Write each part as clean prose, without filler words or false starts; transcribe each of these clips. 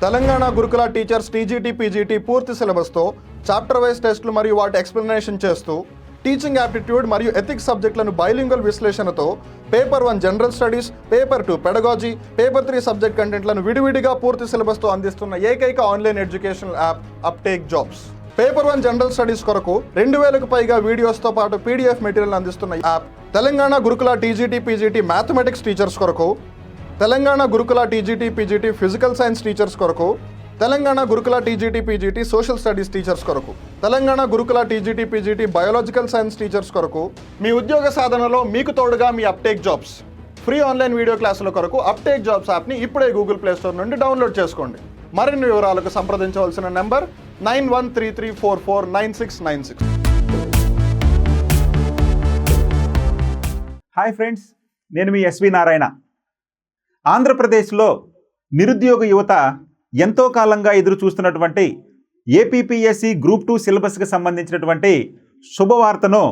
తెలంగాణ గురుకుల teachers TGT PGT పూర్తి సిలబస్తో chapter wise టెస్టులు మరియు వాటి ఎక్స్ప్లెనేషన్ చేస్తూ టీచింగ్ యాప్టిట్యూడ్ మరియు ఎథిక్స్ సబ్జెక్టులను బైలింగ్వల్ విశ్లేషణతో paper 1 general studies, paper 2 pedagogy, paper 3 subject కంటెంట్లను విడివిడిగా పూర్తి సిలబస్తో అందిస్తున్న ఏకైక online educational app uptake jobs. Paper 1 general studies కొరకు 2000కు పైగా వీడియోస్తో పాటు పీడిఎఫ్ మెటీరియల్ అందిస్తున్న యాప్. తెలంగాణ గురుకుల టీజీటీ పీజీటీ మ్యాథమెటిక్స్ టీచర్స్ కొరకు, తెలంగాణ గురుకుల TGT PGT physical science teachers కొరకు, తెలంగాణ గురుకుల TGT PGT social studies teachers కొరకు, తెలంగాణ గురుకుల TGT PGT biological science teachers కొరకు మీ ఉద్యోగ సాధనలో మీకు తోడుగా మీ uptake jobs. Free online video క్లాసుల కొరకు అప్టేక్ జాబ్స్ యాప్ని ఇప్పుడే గూగుల్ ప్లే స్టోర్ నుండి డౌన్లోడ్ చేసుకోండి. మరిన్ని వివరాలకు సంప్రదించవలసిన నెంబర్ 9133449696. హాయ్ ఫ్రెండ్స్, నేను మీ ఎస్వి నారాయణ. ఆంధ్రప్రదేశ్లో నిరుద్యోగ యువత ఎంతో కాలంగా ఎదురు చూస్తున్నటువంటి ఏపీపీఎస్సీ గ్రూప్ 2 సిలబస్కి సంబంధించినటువంటి శుభవార్తను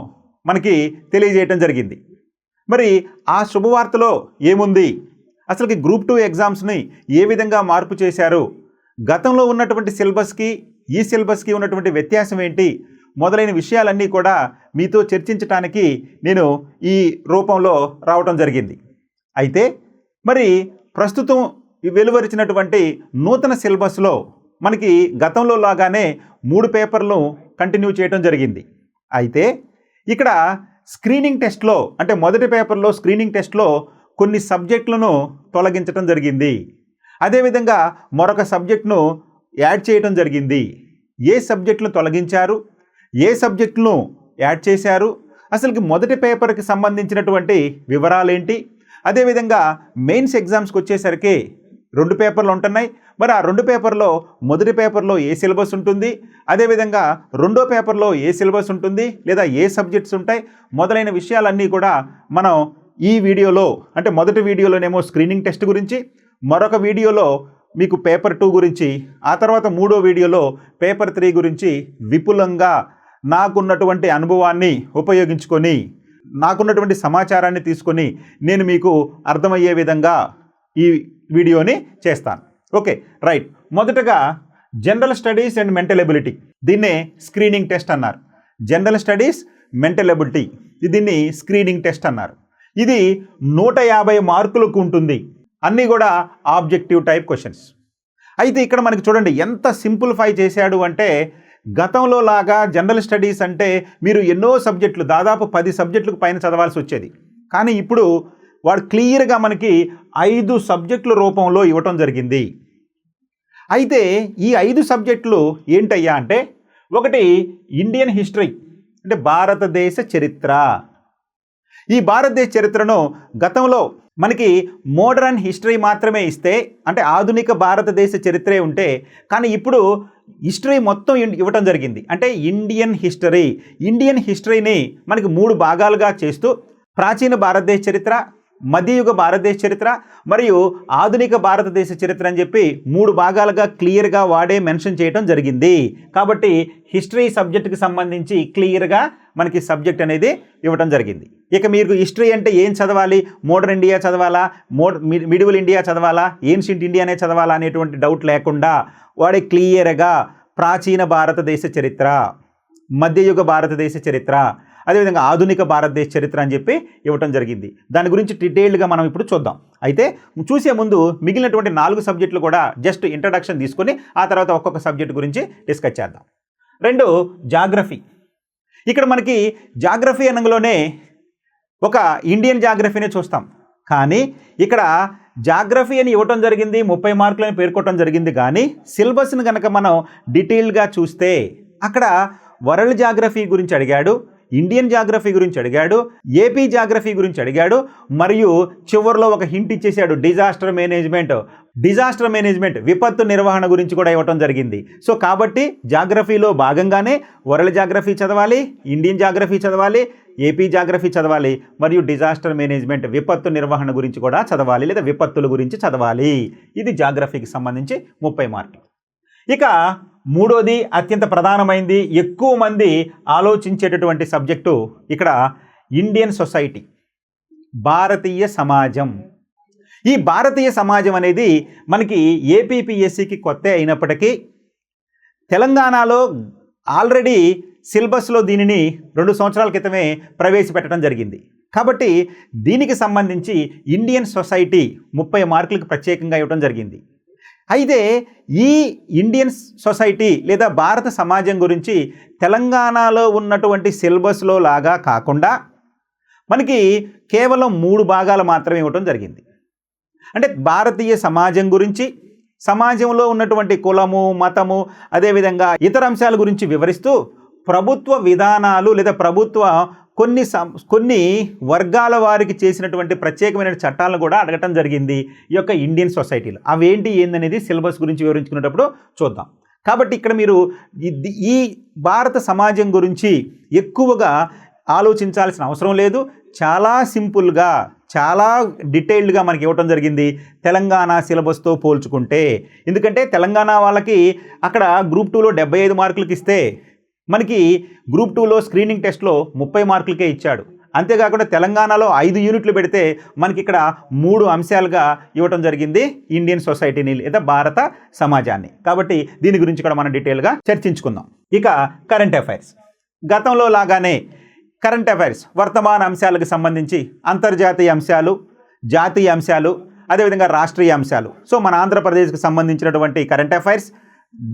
మనకి తెలియజేయటం జరిగింది. మరి ఆ శుభవార్తలో ఏముంది, అసలుకి గ్రూప్ 2 ఎగ్జామ్స్ని ఏ విధంగా మార్పు చేశారు, గతంలో ఉన్నటువంటి సిలబస్కి ఈ సిలబస్కి ఉన్నటువంటి వ్యత్యాసం ఏంటి మొదలైన విషయాలన్నీ కూడా మీతో చర్చించడానికి నేను ఈ రూపంలో రావటం జరిగింది. అయితే మరి ప్రస్తుతం వెలువరిచినటువంటి నూతన సిలబస్లో మనకి గతంలో లాగానే 3 పేపర్లు కంటిన్యూ చేయడం జరిగింది. అయితే ఇక్కడ స్క్రీనింగ్ టెస్ట్లో అంటే మొదటి పేపర్లో స్క్రీనింగ్ టెస్ట్లో కొన్ని సబ్జెక్టులను తొలగించడం జరిగింది. అదేవిధంగా మరొక సబ్జెక్టును యాడ్ చేయడం జరిగింది. ఏ సబ్జెక్టులను తొలగించారు, ఏ సబ్జెక్టులను యాడ్ చేశారు, అసలుకి మొదటి పేపర్కి సంబంధించినటువంటి వివరాలేంటి, అదేవిధంగా మెయిన్స్ ఎగ్జామ్స్కి వచ్చేసరికి 2 పేపర్లు ఉంటున్నాయి. మరి ఆ 2 పేపర్లో మొదటి పేపర్లో ఏ సిలబస్ ఉంటుంది, అదేవిధంగా రెండో పేపర్లో ఏ సిలబస్ ఉంటుంది, లేదా ఏ సబ్జెక్ట్స్ ఉంటాయి మొదలైన విషయాలన్నీ కూడా మనం ఈ వీడియోలో, అంటే మొదటి వీడియోలోనేమో స్క్రీనింగ్ టెస్ట్ గురించి, మరొక వీడియోలో మీకు పేపర్ 2 గురించి, ఆ తర్వాత మూడో వీడియోలో పేపర్ 3 గురించి విపులంగా నాకున్నటువంటి అనుభవాన్ని ఉపయోగించుకొని, నాకున్నటువంటి సమాచారాన్ని తీసుకొని నేను మీకు అర్థమయ్యే విధంగా ఈ వీడియోని చేస్తాను. Okay, right. మొదటగా general studies and mental ability, దీన్నే స్క్రీనింగ్ టెస్ట్ అన్నారు. జనరల్ స్టడీస్, మెంటల్ ఎబిలిటీ, దీన్ని స్క్రీనింగ్ టెస్ట్ అన్నారు. ఇది 150 మార్కులకు ఉంటుంది. అన్నీ కూడా ఆబ్జెక్టివ్ టైప్ క్వశ్చన్స్. అయితే ఇక్కడ మనకి చూడండి ఎంత సింప్లిఫై చేశాడు అంటే, గతంలో లాగా జనరల్ స్టడీస్ అంటే మీరు ఎన్నో సబ్జెక్టులు, దాదాపు 10 సబ్జెక్టులకు పైన చదవాల్సి వచ్చేది. కానీ ఇప్పుడు వాడు క్లియర్గా మనకి 5 సబ్జెక్టుల రూపంలో ఇవ్వటం జరిగింది. అయితే ఈ 5 సబ్జెక్టులు ఏంటయ్యా అంటే, ఒకటి ఇండియన్ హిస్టరీ, అంటే భారతదేశ చరిత్ర. ఈ భారతదేశ చరిత్రను గతంలో మనకి మోడర్న్ హిస్టరీ మాత్రమే ఇస్తే, అంటే ఆధునిక భారతదేశ చరిత్రే ఉంటే, కానీ ఇప్పుడు హిస్టరీ మొత్తం ఇవ్వటం జరిగింది. అంటే ఇండియన్ హిస్టరీ. ఇండియన్ హిస్టరీని మనకి 3 భాగాలుగా చేస్తూ ప్రాచీన భారతదేశ చరిత్ర, మధ్యయుగ భారతదేశ చరిత్ర మరియు ఆధునిక భారతదేశ చరిత్ర అని చెప్పి 3 భాగాలుగా క్లియర్గా వాడే మెన్షన్ చేయడం జరిగింది. కాబట్టి హిస్టరీ సబ్జెక్టుకి సంబంధించి క్లియర్గా మనకి సబ్జెక్ట్ అనేది ఇవ్వడం జరిగింది. ఇక మీరు హిస్టరీ అంటే ఏం చదవాలి, మోడర్న్ ఇండియా చదవాలా, మిడివల్ ఇండియా చదవాలా, ఏన్షియంట్ ఇండియానే చదవాలా అనేటువంటి డౌట్ లేకుండా వాడే క్లియర్గా ప్రాచీన భారతదేశ చరిత్ర, మధ్యయుగ భారతదేశ చరిత్ర, అదేవిధంగా ఆధునిక భారతదేశ చరిత్ర అని చెప్పి ఇవ్వటం జరిగింది. దాని గురించి డీటెయిల్డ్గా మనం ఇప్పుడు చూద్దాం. అయితే చూసే ముందు మిగిలినటువంటి 4 సబ్జెక్టులు కూడా జస్ట్ ఇంట్రడక్షన్ తీసుకొని ఆ తర్వాత ఒక్కొక్క సబ్జెక్ట్ గురించి డిస్కస్ చేద్దాం. 2, జాగ్రఫీ. ఇక్కడ మనకి జాగ్రఫీ అనగానే ఒక ఇండియన్ జాగ్రఫీనే చూస్తాం. కానీ ఇక్కడ జాగ్రఫీ అని ఇవ్వటం జరిగింది, 30 మార్కులని పేర్కొనడం జరిగింది. కానీ సిలబస్ని కనుక మనం డీటెయిల్గా చూస్తే అక్కడ వరల్డ్ జాగ్రఫీ గురించి అడిగాడు, ఇండియన్ జాగ్రఫీ గురించి అడిగాడు, ఏపీ జాగ్రఫీ గురించి అడిగాడు, మరియు చివరిలో ఒక హింట్ ఇచ్చేసాడు, డిజాస్టర్ మేనేజ్మెంట్ విపత్తు నిర్వహణ గురించి కూడా ఇవ్వటం జరిగింది. సో కాబట్టి జాగ్రఫీలో భాగంగానే వరల్డ్ జాగ్రఫీ చదవాలి, ఇండియన్ జాగ్రఫీ చదవాలి, ఏపీ జాగ్రఫీ చదవాలి, మరియు డిజాస్టర్ మేనేజ్మెంట్ విపత్తు నిర్వహణ గురించి కూడా చదవాలి, లేదా విపత్తుల గురించి చదవాలి. ఇది జాగ్రఫీకి సంబంధించి 30 మార్కులు. ఇక మూడోది అత్యంత ప్రధానమైనది, ఎక్కువ మంది ఆలోచించేటటువంటి సబ్జెక్టు ఇక్కడ ఇండియన్ సొసైటీ, భారతీయ సమాజం. ఈ భారతీయ సమాజం అనేది మనకి ఏపీపీఎస్సికి కొత్త అయినప్పటికీ తెలంగాణలో ఆల్రెడీ సిలబస్లో దీనిని 2 సంవత్సరాల క్రితమే ప్రవేశపెట్టడం జరిగింది. కాబట్టి దీనికి సంబంధించి ఇండియన్ సొసైటీ 30 మార్కులకు ప్రత్యేకంగా ఇవ్వడం జరిగింది. అయితే ఈ ఇండియన్ సొసైటీ లేదా భారత సమాజం గురించి తెలంగాణలో ఉన్నటువంటి సిలబస్లో లాగా కాకుండా మనకి కేవలం 3 భాగాలు మాత్రమే ఇవ్వడం జరిగింది. అంటే భారతీయ సమాజం గురించి, సమాజంలో ఉన్నటువంటి కులము, మతము, అదేవిధంగా ఇతర అంశాల గురించి వివరిస్తూ ప్రభుత్వ విధానాలు లేదా ప్రభుత్వ కొన్ని వర్గాల వారికి చేసినటువంటి ప్రత్యేకమైన చట్టాలను కూడా అడగటం జరిగింది ఈ యొక్క ఇండియన్ సొసైటీలో. అవేంటి ఏందనేది సిలబస్ గురించి వివరించుకునేటప్పుడు చూద్దాం. కాబట్టి ఇక్కడ మీరు ఈ భారత సమాజం గురించి ఎక్కువగా ఆలోచించాల్సిన అవసరం లేదు. చాలా సింపుల్గా, చాలా డీటెయిల్డ్గా మనకి ఇవ్వటం జరిగింది తెలంగాణ సిలబస్తో పోల్చుకుంటే. ఎందుకంటే తెలంగాణ వాళ్ళకి అక్కడ గ్రూప్ 2లో 75 మార్కులకి ఇస్తే మనకి గ్రూప్ 2లో స్క్రీనింగ్ టెస్ట్లో 30 మార్కులకే ఇచ్చాడు. అంతేకాకుండా తెలంగాణలో 5 యూనిట్లు పెడితే మనకి ఇక్కడ 3 అంశాలుగా ఇవ్వటం జరిగింది ఇండియన్ సొసైటీని లేదా భారత సమాజాన్ని. కాబట్టి దీని గురించి కూడా మనం డీటెయిల్గా చర్చించుకుందాం. ఇక కరెంట్ అఫైర్స్. గతంలో లాగానే కరెంట్ అఫైర్స్ వర్తమాన అంశాలకు సంబంధించి అంతర్జాతీయ అంశాలు, జాతీయ అంశాలు, అదేవిధంగా రాష్ట్రీయ అంశాలు. సో మన ఆంధ్రప్రదేశ్కి సంబంధించినటువంటి కరెంట్ అఫైర్స్,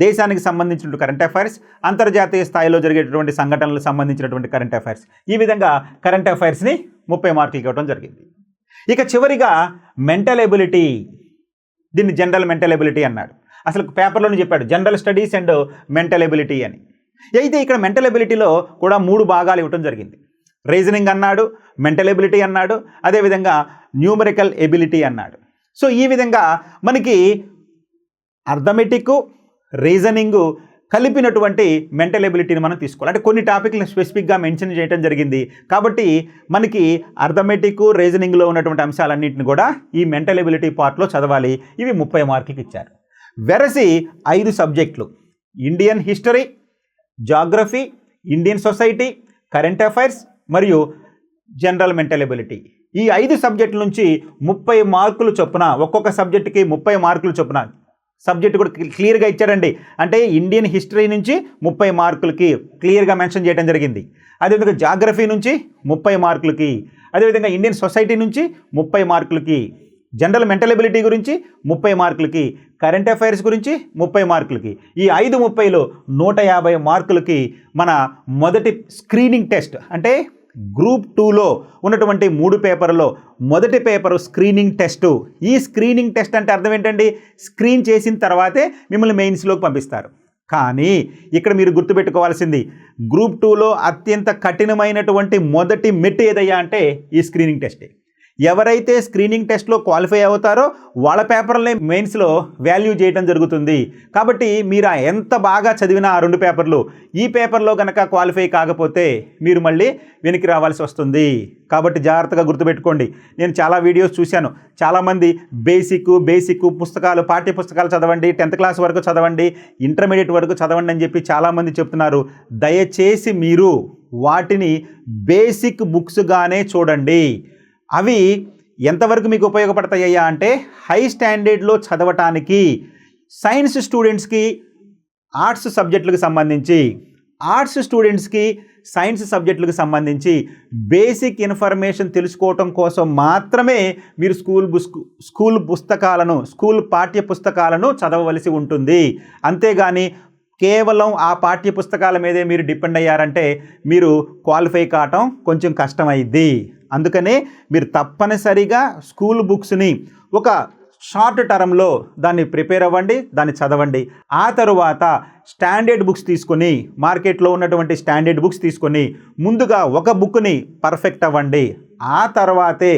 దేశానికి సంబంధించిన కరెంట్ అఫైర్స్, అంతర్జాతీయ స్థాయిలో జరిగేటటువంటి సంఘటనలకు సంబంధించినటువంటి కరెంట్ అఫైర్స్, ఈ విధంగా కరెంట్ అఫైర్స్ని 30 మార్కులకి ఇవ్వడం జరిగింది. ఇక చివరిగా మెంటల్ ఎబిలిటీ. దీన్ని జనరల్ మెంటల్ ఎబిలిటీ అన్నాడు. అసలు పేపర్లోనే చెప్పాడు general studies and mental ability అని. అయితే ఇక్కడ మెంటల్ ఎబిలిటీలో కూడా 3 భాగాలు ఇవ్వడం జరిగింది. రీజనింగ్ అన్నాడు, మెంటల్ ఎబిలిటీ అన్నాడు, అదేవిధంగా న్యూమరికల్ ఎబిలిటీ అన్నాడు. సో ఈ విధంగా మనకి అర్థమెటిక్, రీజనింగ్ కలిపినటువంటి మెంటల్ ఎబిలిటీని మనం తీసుకోవాలి. అంటే కొన్ని టాపిక్లను స్పెసిఫిక్గా మెన్షన్ చేయడం జరిగింది. కాబట్టి మనకి అర్థమెటిక్, రీజనింగ్లో ఉన్నటువంటి అంశాలన్నింటిని కూడా ఈ మెంటల్ ఎబిలిటీ పార్ట్లో చదవాలి. ఇవి 30 మార్కులకి ఇచ్చారు. వెరసి 5 సబ్జెక్టులు, Indian history, geography, Indian society, current affairs మరియు జనరల్ మెంటల్ ఎబిలిటీ, ఈ 5 సబ్జెక్టుల నుంచి 30 మార్కులు చొప్పున, ఒక్కొక్క సబ్జెక్టుకి 30 మార్కులు చొప్పున, సబ్జెక్టు కూడా క్లియర్గా ఇచ్చాడండి. అంటే ఇండియన్ హిస్టరీ నుంచి 30 మార్కులకి క్లియర్గా మెన్షన్ చేయడం జరిగింది. అదేవిధంగా జాగ్రఫీ నుంచి 30 మార్కులకి, అదేవిధంగా ఇండియన్ సొసైటీ నుంచి 30 మార్కులకి, జనరల్ మెంటల్ ఎబిలిటీ గురించి 30 మార్కులకి, కరెంట్ అఫైర్స్ గురించి 30 మార్కులకి, ఈ 5/30లో 150 మార్కులకి మన మొదటి స్క్రీనింగ్ టెస్ట్. అంటే గ్రూప్ 2లో ఉన్నటువంటి 3 పేపర్లో మొదటి పేపరు స్క్రీనింగ్ టెస్టు. ఈ స్క్రీనింగ్ టెస్ట్ అంటే అర్థం ఏంటండి? స్క్రీన్ చేసిన తర్వాతే మిమ్మల్ని మెయిన్స్లోకి పంపిస్తారు. కానీ ఇక్కడ మీరు గుర్తుపెట్టుకోవాల్సింది, గ్రూప్ 2లో అత్యంత కఠినమైనటువంటి మొదటి మెట్టు ఏదయ్యా అంటే ఈ స్క్రీనింగ్ టెస్టే. ఎవరైతే స్క్రీనింగ్ టెస్ట్లో క్వాలిఫై అవుతారో వాళ్ళ పేపర్లనే మెయిన్స్లో వాల్యూ చేయడం జరుగుతుంది. కాబట్టి మీరు ఎంత బాగా చదివినా ఆ 2 పేపర్లు, ఈ పేపర్లో కనుక క్వాలిఫై కాకపోతే మీరు మళ్ళీ వెనక్కి రావాల్సి వస్తుంది. కాబట్టి జాగ్రత్తగా గుర్తుపెట్టుకోండి. నేను చాలా వీడియోస్ చూశాను. చాలామంది బేసిక్ పుస్తకాలు, పాఠ్య పుస్తకాలు చదవండి, 10th క్లాస్ వరకు చదవండి, ఇంటర్మీడియట్ వరకు చదవండి అని చెప్పి చాలామంది చెప్తున్నారు. దయచేసి మీరు వాటిని బేసిక్ బుక్స్గానే చూడండి. అవి ఎంతవరకు మీకు ఉపయోగపడతాయ్యా అంటే హై స్టాండర్డ్లో చదవటానికి, సైన్స్ స్టూడెంట్స్కి ఆర్ట్స్ సబ్జెక్టులకు సంబంధించి, ఆర్ట్స్ స్టూడెంట్స్కి సైన్స్ సబ్జెక్టులకు సంబంధించి బేసిక్ ఇన్ఫర్మేషన్ తెలుసుకోవటం కోసం మాత్రమే మీరు స్కూల్ పుస్తకాలను, స్కూల్ పాఠ్య పుస్తకాలను చదవవలసి ఉంటుంది. అంతేగాని కేవలం ఆ పాఠ్య పుస్తకాల మీదే మీరు డిపెండ్ అయ్యారంటే మీరు క్వాలిఫై కావటం కొంచెం కష్టమైద్ది. అందుకనే మీరు తప్పనిసరిగా స్కూల్ బుక్స్ని ఒక షార్ట్ టర్మ్లో దాన్ని ప్రిపేర్ అవ్వండి, దాన్ని చదవండి. ఆ తరువాత స్టాండర్డ్ బుక్స్ తీసుకొని, మార్కెట్లో ఉన్నటువంటి స్టాండర్డ్ బుక్స్ తీసుకొని ముందుగా ఒక బుక్ని పర్ఫెక్ట్ అవ్వండి. ఆ తర్వాతే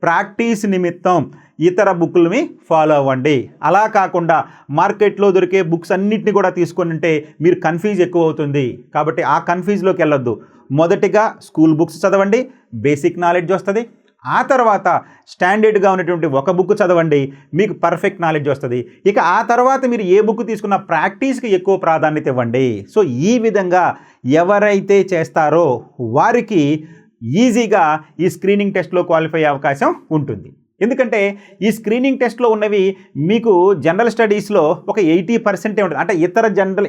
ప్రాక్టీస్ నిమిత్తం ఇతర బుక్లని ఫాలో అవ్వండి. అలా కాకుండా మార్కెట్లో దొరికే బుక్స్ అన్నింటినీ కూడా తీసుకొని ఉంటే మీరు కన్ఫ్యూజ్ ఎక్కువ అవుతుంది. కాబట్టి ఆ కన్ఫ్యూజ్లోకి వెళ్ళొద్దు. మొదటిగా స్కూల్ బుక్స్ చదవండి, బేసిక్ నాలెడ్జ్ వస్తుంది. ఆ తర్వాత స్టాండర్డ్గా ఉన్నటువంటి ఒక బుక్ చదవండి, మీకు పర్ఫెక్ట్ నాలెడ్జ్ వస్తుంది. ఇక ఆ తర్వాత మీరు ఏ బుక్ తీసుకున్నా ప్రాక్టీస్కి ఎక్కువ ప్రాధాన్యత ఇవ్వండి. సో ఈ విధంగా ఎవరైతే చేస్తారో వారికి ఈజీగా ఈ స్క్రీనింగ్ టెస్ట్లో క్వాలిఫై అయ్యే అవకాశం ఉంటుంది. ఎందుకంటే ఈ స్క్రీనింగ్ టెస్ట్లో ఉన్నవి మీకు జనరల్ స్టడీస్లో ఒక 80% ఉంటుంది. అంటే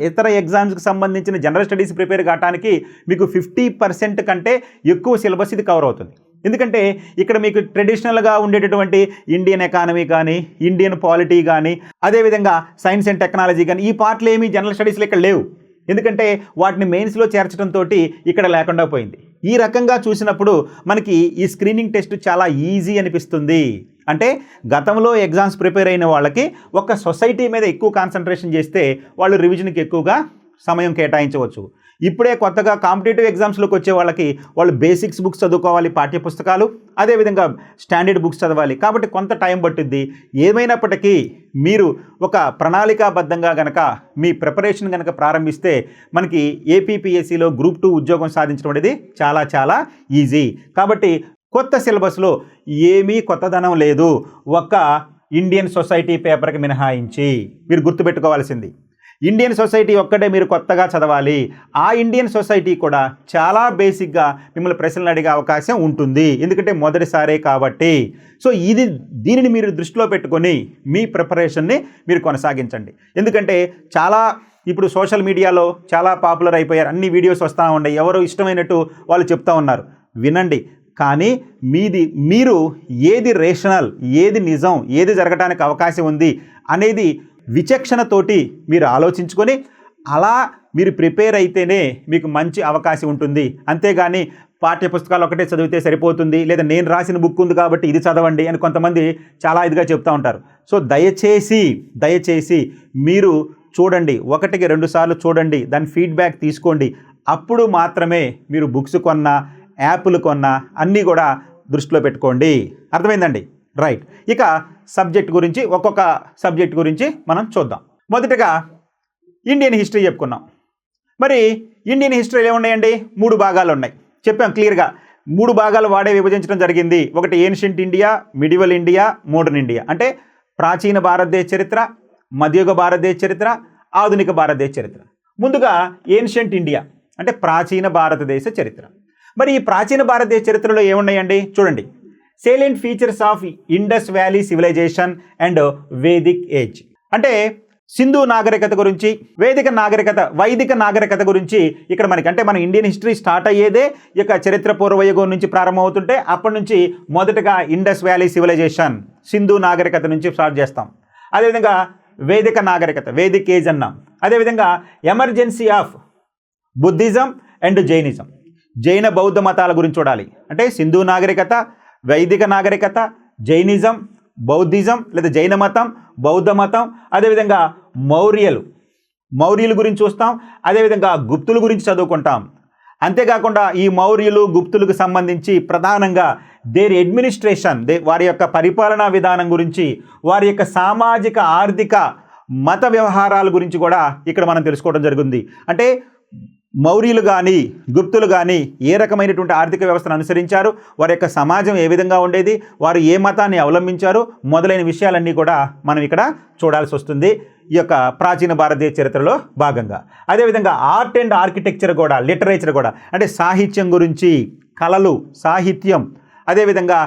ఇతర ఎగ్జామ్స్కి సంబంధించిన జనరల్ స్టడీస్ ప్రిపేర్ కావడానికి మీకు 50% కంటే ఎక్కువ సిలబస్ ఇది కవర్ అవుతుంది. ఎందుకంటే ఇక్కడ మీకు ట్రెడిషనల్గా ఉండేటటువంటి ఇండియన్ ఎకానమీ కానీ, ఇండియన్ పాలిటీ కానీ, అదేవిధంగా సైన్స్ అండ్ టెక్నాలజీ కానీ ఈ పార్ట్లు ఏమీ జనరల్ స్టడీస్లో ఇక్కడ లేవు. ఎందుకంటే వాటిని మెయిన్స్లో చేర్చడంతో ఇక్కడ లేకుండా పోయింది. ఈ రకంగా చూసినప్పుడు మనకి ఈ స్క్రీనింగ్ టెస్ట్ చాలా ఈజీ అనిపిస్తుంది. అంటే గతంలో ఎగ్జామ్స్ ప్రిపేర్ అయిన వాళ్ళకి ఒక సొసైటీ మీద ఎక్కువ కాన్సన్ట్రేషన్ చేస్తే వాళ్ళు రివిజన్కి ఎక్కువగా సమయం కేటాయించవచ్చు. ఇప్పుడే కొత్తగా కాంపిటేటివ్ ఎగ్జామ్స్లోకి వచ్చే వాళ్ళకి వాళ్ళు బేసిక్స్ బుక్స్ చదువుకోవాలి, పాఠ్యపుస్తకాలు, అదేవిధంగా స్టాండర్డ్ బుక్స్ చదవాలి. కాబట్టి కొంత టైం పట్టుద్ది. ఏమైనప్పటికీ మీరు ఒక ప్రణాళికాబద్ధంగా గనక మీ ప్రిపరేషన్ గనక ప్రారంభిస్తే మనకి ఏపీపీఎస్సీలో గ్రూప్ 2 ఉద్యోగం సాధించడం అనేది చాలా చాలా ఈజీ. కాబట్టి కొత్త సిలబస్లో ఏమీ కొత్తదనం లేదు, ఒక ఇండియన్ సొసైటీ పేపర్కి మినహాయించి. మీరు గుర్తుపెట్టుకోవాల్సింది ఇండియన్ సొసైటీ ఒక్కటే మీరు కొత్తగా చదవాలి. ఆ ఇండియన్ సొసైటీ కూడా చాలా బేసిక్గా మిమ్మల్ని ప్రశ్నలు అడిగే అవకాశం ఉంటుంది, ఎందుకంటే మొదటిసారే కాబట్టి. సో దీనిని మీరు దృష్టిలో పెట్టుకొని మీ ప్రిపరేషన్ని మీరు కొనసాగించండి. ఎందుకంటే ఇప్పుడు సోషల్ మీడియాలో చాలా పాపులర్ అయిపోయారు, అన్ని వీడియోస్ వస్తూ ఉన్నాయి, ఎవరు ఇష్టమైనట్టు వాళ్ళు చెప్తా ఉన్నారు. వినండి, కానీ మీరు ఏది రేషనల్, ఏది నిజం, ఏది జరగడానికి అవకాశం ఉంది అనేది విచక్షణతోటి మీరు ఆలోచించుకొని అలా మీరు ప్రిపేర్ అయితేనే మీకు మంచి అవకాశం ఉంటుంది. అంతేగాని పాఠ్యపుస్తకాలు ఒకటే చదివితే సరిపోతుంది, లేదా నేను రాసిన బుక్ ఉంది కాబట్టి ఇది చదవండి అని కొంతమంది చాలా ఇదిగా చెప్తూ ఉంటారు. సో దయచేసి మీరు చూడండి, 1-2 సార్లు చూడండి, దాని ఫీడ్బ్యాక్ తీసుకోండి. అప్పుడు మాత్రమే మీరు బుక్స్ కొన్నా, యాప్లు కొన్నా అన్నీ కూడా దృష్టిలో పెట్టుకోండి. అర్థమైందండి? రైట్. ఇక ఒక్కొక్క సబ్జెక్ట్ గురించి మనం చూద్దాం. మొదటగా ఇండియన్ హిస్టరీ చెప్పుకున్నాం. మరి ఇండియన్ హిస్టరీలో ఏమున్నాయండి? 3 భాగాలు ఉన్నాయి. చెప్పాం క్లియర్గా, 3 భాగాలు వాడే విభజించడం జరిగింది. ఒకటి ancient India, medieval India, modern India. అంటే ప్రాచీన భారతదేశ చరిత్ర, మధ్యయుగ భారతదేశ చరిత్ర, ఆధునిక భారతదేశ చరిత్ర. ముందుగా ఏన్షియంట్ ఇండియా అంటే ప్రాచీన భారతదేశ చరిత్ర. మరి ఈ ప్రాచీన భారతదేశ చరిత్రలో ఏమున్నాయండి? చూడండి, salient features of Indus valley civilization and Vedic age. అంటే సింధు నాగరికత గురించి, వైదిక నాగరికత గురించి ఇక్కడ మన ఇండియన్ హిస్టరీ స్టార్ట్ అయ్యేదే ఇక చరిత్ర పూర్వయుగం నుంచి ప్రారంభమవుతుంటే అప్పటి నుంచి మొదటగా ఇండస్ వ్యాలీ సివిలైజేషన్, సింధు నాగరికత నుంచి స్టార్ట్ చేస్తాం. అదేవిధంగా వేదిక నాగరికత, వేదిక్ ఏజ్ అన్నాం. అదేవిధంగా emergency of Buddhism and Jainism, జైన బౌద్ధ మతాల గురించి చూడాలి. అంటే సింధు నాగరికత, వైదిక నాగరికత, జైనిజం, బౌద్ధిజం లేదా జైన మతం, బౌద్ధ మతం, అదేవిధంగా మౌర్యుల గురించి చూస్తాం. అదేవిధంగా గుప్తుల గురించి చదువుకుంటాం. అంతేకాకుండా ఈ మౌర్యులు, గుప్తులకు సంబంధించి ప్రధానంగా దేర్ అడ్మినిస్ట్రేషన్, వారి యొక్క పరిపాలనా విధానం గురించి, వారి యొక్క సామాజిక, ఆర్థిక, మత వ్యవహారాల గురించి కూడా ఇక్కడ మనం తెలుసుకోవడం జరిగింది. అంటే మౌర్యులు కానీ, గుప్తులు కానీ ఏ రకమైనటువంటి ఆర్థిక వ్యవస్థను అనుసరించారు, వారి యొక్క సమాజం ఏ విధంగా ఉండేది, వారు ఏ మతాన్ని అవలంబించారు మొదలైన విషయాలన్నీ కూడా మనం ఇక్కడ చూడాల్సి వస్తుంది ఈ యొక్క ప్రాచీన భారతదేశ చరిత్రలో భాగంగా. అదేవిధంగా ఆర్ట్ అండ్ ఆర్కిటెక్చర్ కూడా, లిటరేచర్ కూడా, అంటే సాహిత్యం గురించి, కళలు, సాహిత్యం, అదేవిధంగా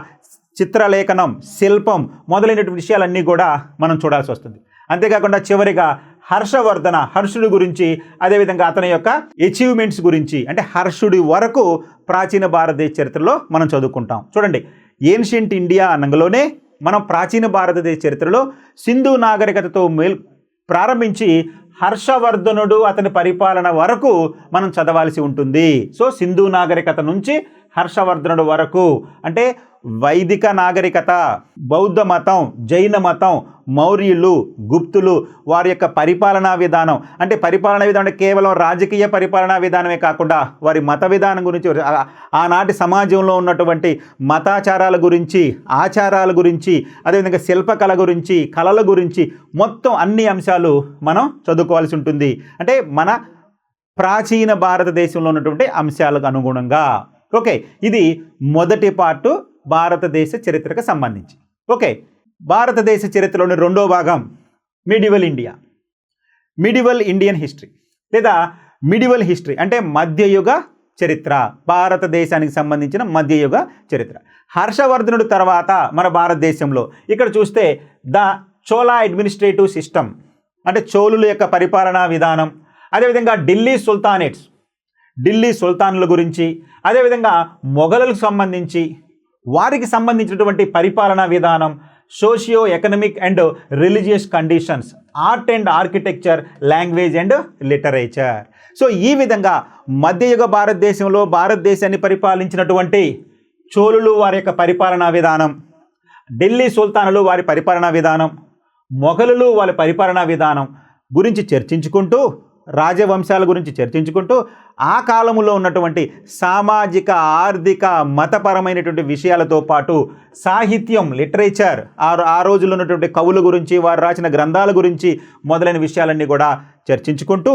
చిత్రలేఖనం, శిల్పం మొదలైనటువంటి విషయాలన్నీ కూడా మనం చూడాల్సి వస్తుంది. అంతేకాకుండా చివరిగా హర్షుడి గురించి, అదేవిధంగా అతని యొక్క అచీవ్మెంట్స్ గురించి, అంటే హర్షుడి వరకు ప్రాచీన భారతదేశ చరిత్రలో మనం చదువుకుంటాం. చూడండి, ఏన్షియంట్ ఇండియా అనగానే మనం ప్రాచీన భారతదేశ చరిత్రలో సింధు నాగరికతతో ప్రారంభించి హర్షవర్ధనుడు అతని పరిపాలన వరకు మనం చదవాల్సి ఉంటుంది. సో సింధు నాగరికత నుంచి హర్షవర్ధనుడు వరకు అంటే వైదిక నాగరికత, బౌద్ధ మతం, జైన మతం, మౌర్యులు, గుప్తులు, వారి యొక్క పరిపాలనా విధానం, అంటే పరిపాలనా విధానం అంటే కేవలం రాజకీయ పరిపాలనా విధానమే కాకుండా వారి మత విధానం గురించి, ఆనాటి సమాజంలో ఉన్నటువంటి మతాచారాల గురించి, ఆచారాల గురించి, అదేవిధంగా శిల్పకళ గురించి, కళల గురించి మొత్తం అన్ని అంశాలు మనం చదువుకోవాల్సి ఉంటుంది. అంటే మన ప్రాచీన భారతదేశంలో ఉన్నటువంటి అంశాలకు అనుగుణంగా. ఓకే, ఇది మొదటి పార్టు భారతదేశ చరిత్రకు సంబంధించి. ఓకే, భారతదేశ చరిత్రలోని రెండో భాగం medieval India, medieval Indian history లేదా మిడివల్ హిస్టరీ అంటే మధ్యయుగ చరిత్ర, భారతదేశానికి సంబంధించిన మధ్యయుగ చరిత్ర. హర్షవర్ధనుడు తర్వాత మన భారతదేశంలో ఇక్కడ చూస్తే ద చోళా అడ్మినిస్ట్రేటివ్ సిస్టమ్, అంటే చోళుల యొక్క పరిపాలనా విధానం, అదేవిధంగా ఢిల్లీ సుల్తానుల గురించి, అదేవిధంగా మొఘలులకు సంబంధించి వారికి సంబంధించినటువంటి పరిపాలనా విధానం, socio economic and religious conditions, art and architecture, language and literature. So ఈ విధంగా మధ్యయుగ భారతదేశాన్ని పరిపాలించినటువంటి చోళులు వారి యొక్క పరిపాలనా విధానం, ఢిల్లీ సుల్తానులు వారి పరిపాలనా విధానం, మొఘలులు వాళ్ళ పరిపాలనా విధానం గురించి చర్చించుకుంటూ, రాజవంశాల గురించి చర్చించుకుంటూ ఆ కాలంలో ఉన్నటువంటి సామాజిక, ఆర్థిక, మతపరమైనటువంటి విషయాలతో పాటు సాహిత్యం, లిటరేచర్, ఆ రోజుల్లో ఉన్నటువంటి కవుల గురించి, వారు రాసిన గ్రంథాల గురించి మొదలైన విషయాలన్నీ కూడా చర్చించుకుంటూ